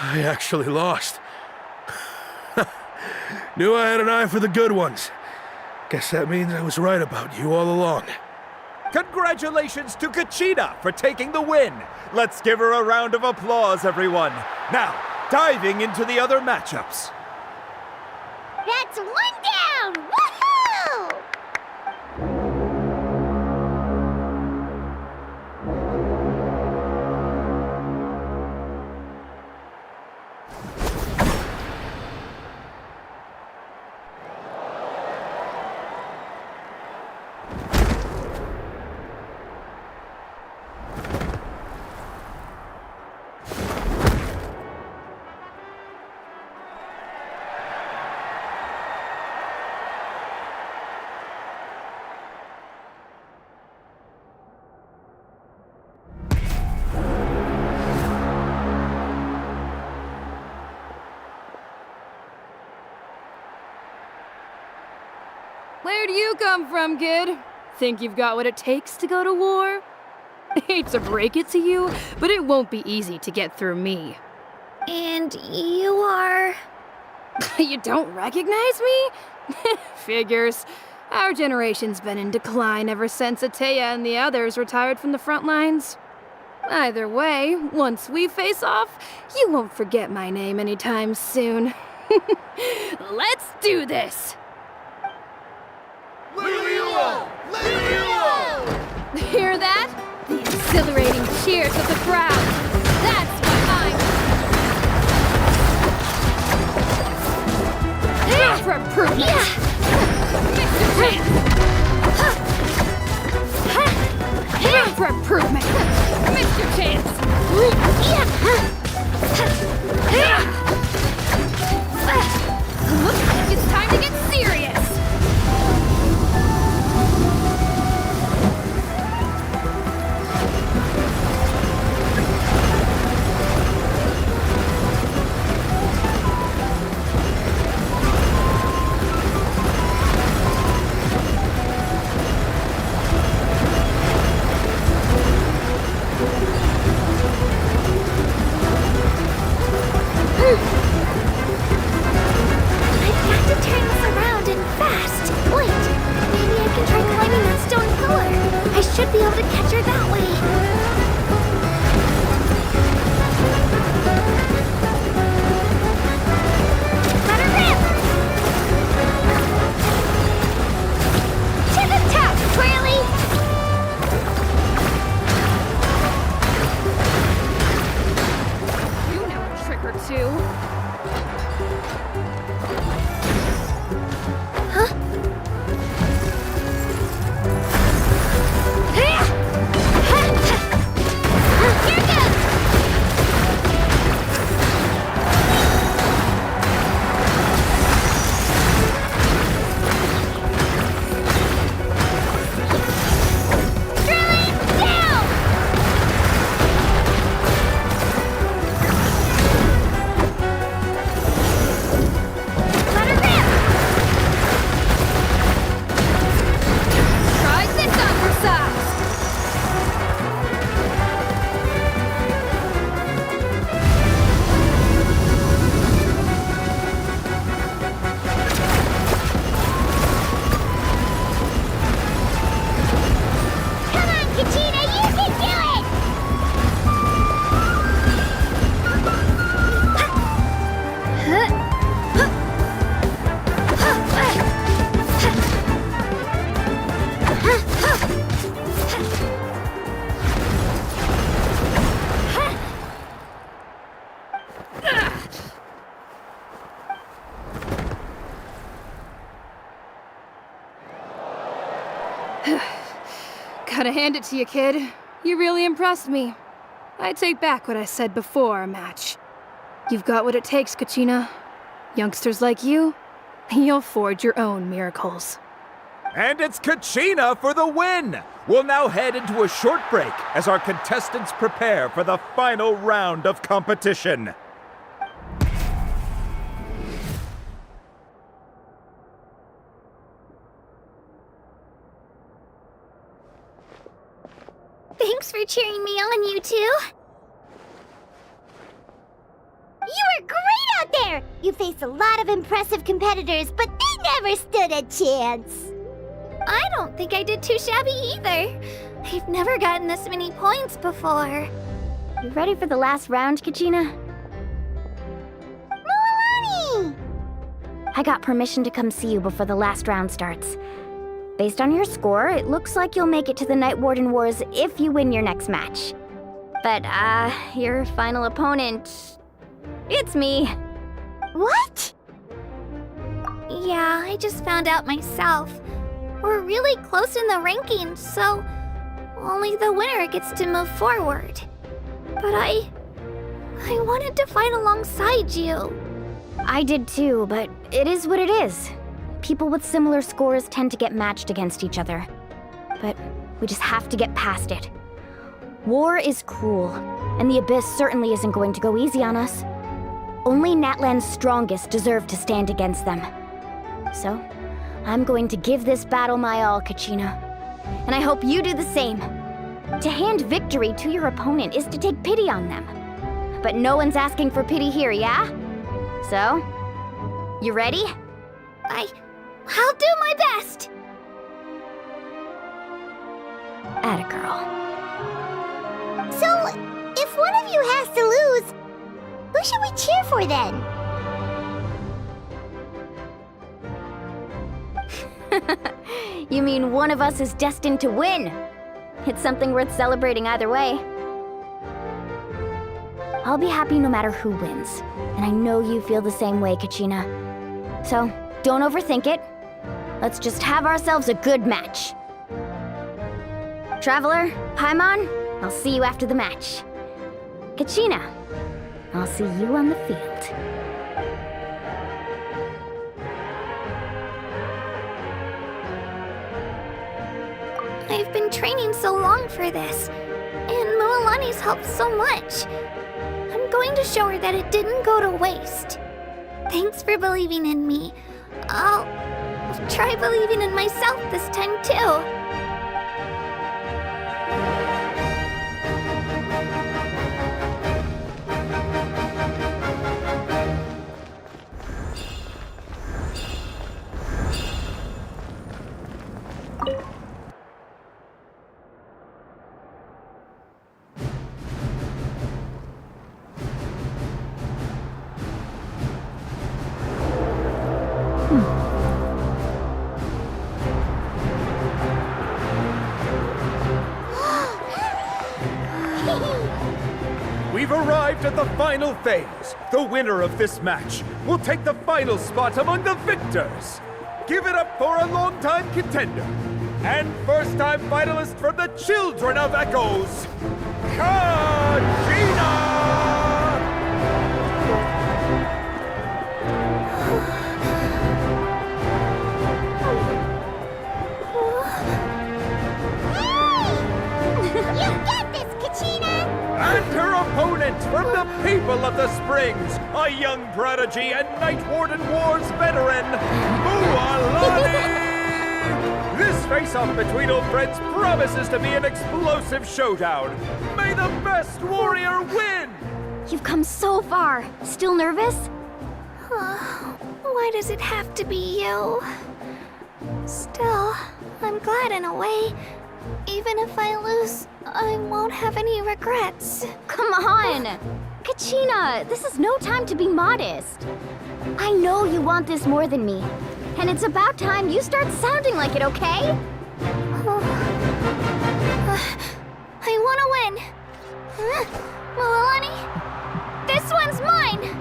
Speaker 20: I actually lost. Knew I had an eye for the good ones. Guess that means I was right about you all along.
Speaker 14: Congratulations to Kachina for taking the win. Let's give her a round of applause, everyone. Now, diving into the other matchups.
Speaker 1: That's one down! Woohoo!
Speaker 21: Where do you come from, kid? Think you've got what it takes to go to war? Hate to break it to you, but it won't be easy to get through me.
Speaker 3: And you are...
Speaker 21: You don't recognize me? Figures. Our generation's been in decline ever since Ateya and the others retired from the front lines. Either way, once we face off, you won't forget my name anytime soon. Let's do this! Hear that? The exhilarating cheers of the crowd. That's what I'm... For improvement. For improvement. Missed your chance. Looks like it's time to get serious.
Speaker 3: should be able to catch her that way. Let her rip! To the top, Twirly!
Speaker 21: You know a trick or two. Gotta hand it to you, kid. You really impressed me. I take back what I said before our match. You've got what it takes, Kachina. Youngsters like you, you'll forge your own miracles.
Speaker 14: And it's Kachina for the win! We'll now head into a short break as our contestants prepare for the final round of competition.
Speaker 3: Thanks for cheering me on, you two.
Speaker 1: You were great out there! You faced a lot of impressive competitors, but they never stood a chance.
Speaker 3: I don't think I did too shabby either. I've never gotten this many points before.
Speaker 11: You ready for the last round, Kachina?
Speaker 1: Moalani!
Speaker 11: I got permission to come see you before the last round starts. Based on your score, it looks like you'll make it to the Night Warden Wars if you win your next match. But, your final opponent... it's me.
Speaker 1: What?
Speaker 3: Yeah, I just found out myself. We're really close in the rankings, so only the winner gets to move forward. But I wanted to fight alongside you.
Speaker 11: I did too, but it is what it is. People with similar scores tend to get matched against each other. But we just have to get past it. War is cruel, and the Abyss certainly isn't going to go easy on us. Only Natlan's strongest deserve to stand against them. So, I'm going to give this battle my all, Kachina. And I hope you do the same. To hand victory to your opponent is to take pity on them. But no one's asking for pity here, yeah? So, you ready?
Speaker 3: I'll do my best!
Speaker 11: Atta girl.
Speaker 1: So, if one of you has to lose, who should we cheer for then?
Speaker 11: You mean one of us is destined to win? It's something worth celebrating either way. I'll be happy no matter who wins, and I know you feel the same way, Kachina. So, don't overthink it. Let's just have ourselves a good match. Traveler, Paimon, I'll see you after the match. Kachina, I'll see you on the field.
Speaker 3: I've been training so long for this, and Moalani's helped so much. I'm going to show her that it didn't go to waste. Thanks for believing in me. I'll try believing in myself this time too.
Speaker 14: We've arrived at the final phase. The winner of this match will take the final spot among the victors. Give it up for a longtime contender and first-time finalist from the Children of Echoes, Kachina!
Speaker 1: You got this, Kachina!
Speaker 14: And her opponent from the people of the Springs, a young prodigy and Night Warden Wars veteran, Mualani! This face-off between old friends promises to be an explosive showdown. May the best warrior win!
Speaker 11: You've come so far. Still nervous?
Speaker 3: Why does it have to be you? Still, I'm glad in a way. Even if I lose, I won't have any regrets.
Speaker 11: Come on! Kachina, this is no time to be modest. I know you want this more than me. And it's about time you start sounding like it, okay?
Speaker 3: I want to win. Mualani, this one's mine!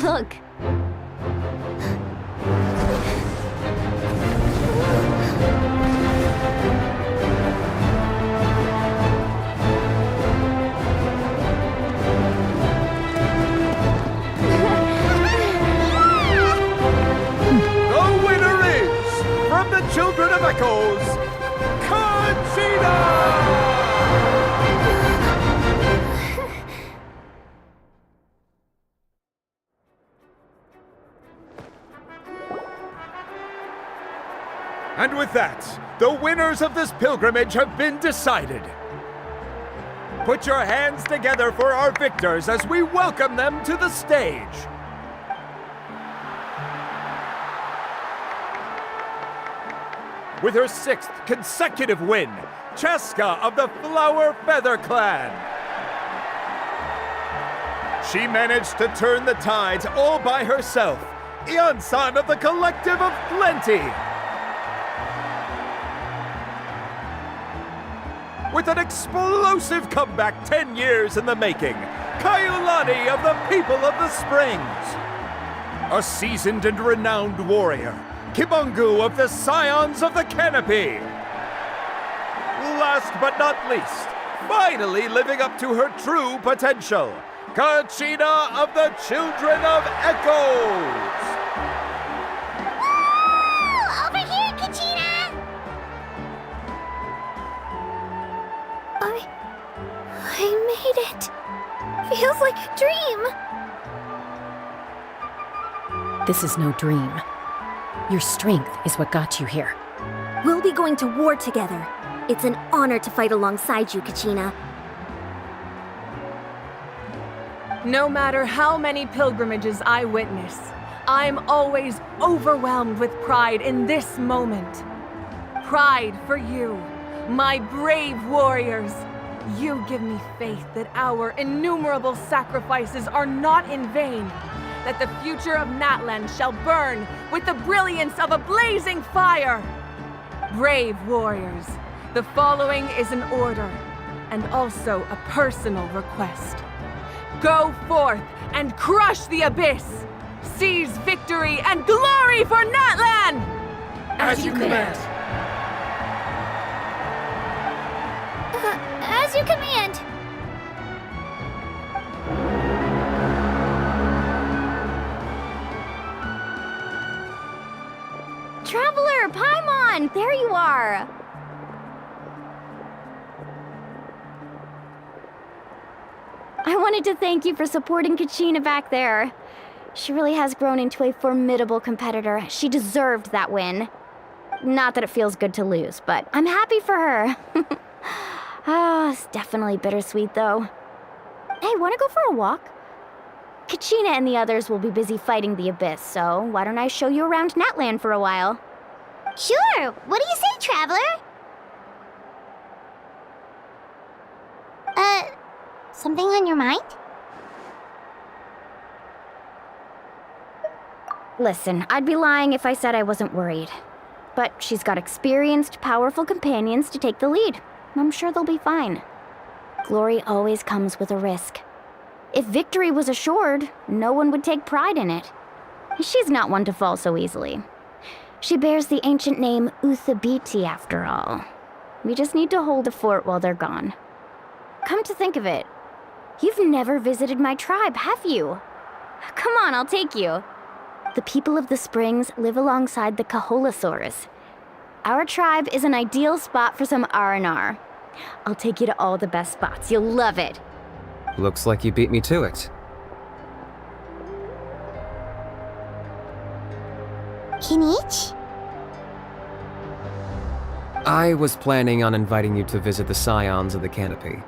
Speaker 11: Look.
Speaker 14: The winner is, from the Children of Echoes, Kachina! And with that, the winners of this pilgrimage have been decided. Put your hands together for our victors as we welcome them to the stage. With her 6th consecutive win, Cheska of the Flower Feather Clan. She managed to turn the tides all by herself. Ian-san of the Collective of Plenty. With an explosive comeback 10 years in the making, Kaiulani of the People of the Springs. A seasoned and renowned warrior, Kibungu of the Scions of the Canopy. Last but not least, finally living up to her true potential, Kachina of the Children of Echoes.
Speaker 1: Woo! Over here, Kachina!
Speaker 3: I made it. Feels like a dream.
Speaker 4: This is no dream. Your strength is what got you here.
Speaker 22: We'll be going to war together. It's an honor to fight alongside you, Kachina.
Speaker 15: No matter how many pilgrimages I witness, I'm always overwhelmed with pride in this moment. Pride for you, my brave warriors. You give me faith that our innumerable sacrifices are not in vain, that the future of Natlan shall burn with the brilliance of a blazing fire. Brave warriors, the following is an order, and also a personal request. Go forth and crush the abyss! Seize victory and glory for Natlan!
Speaker 18: As you command.
Speaker 3: As you command.
Speaker 11: Traveler, Paimon, there you are. I wanted to thank you for supporting Kachina back there. She really has grown into a formidable competitor. She deserved that win. Not that it feels good to lose, but I'm happy for her. It's definitely bittersweet, though. Hey, wanna go for a walk? Kachina and the others will be busy fighting the Abyss, so why don't I show you around Natlan for a while?
Speaker 1: Sure. What do you say, Traveler? Something on your mind?
Speaker 11: Listen, I'd be lying if I said I wasn't worried. But she's got experienced, powerful companions to take the lead. I'm sure they'll be fine. Glory always comes with a risk. If victory was assured, no one would take pride in it. She's not one to fall so easily. She bears the ancient name Uthabiti, after all. We just need to hold the fort while they're gone. Come to think of it, you've never visited my tribe, have you? Come on, I'll take you. The people of the Springs live alongside the Kaholasaurus. Our tribe is an ideal spot for some R&R. I'll take you to all the best spots. You'll love it.
Speaker 10: Looks like you beat me to it.
Speaker 1: Kinich?
Speaker 10: I was planning on inviting you to visit the Scions of the Canopy.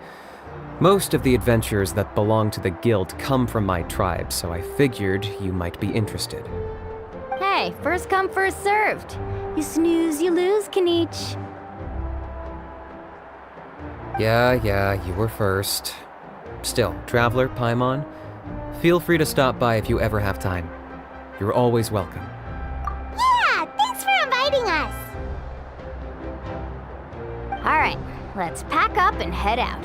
Speaker 10: Most of the adventurers that belong to the guild come from my tribe, so I figured you might be interested.
Speaker 11: Hey, first come, first served. You snooze, you lose, Kinich.
Speaker 10: Yeah, you were first. Still, Traveler, Paimon, feel free to stop by if you ever have time. You're always welcome.
Speaker 1: Yeah, thanks for inviting us.
Speaker 11: All right, let's pack up and head out.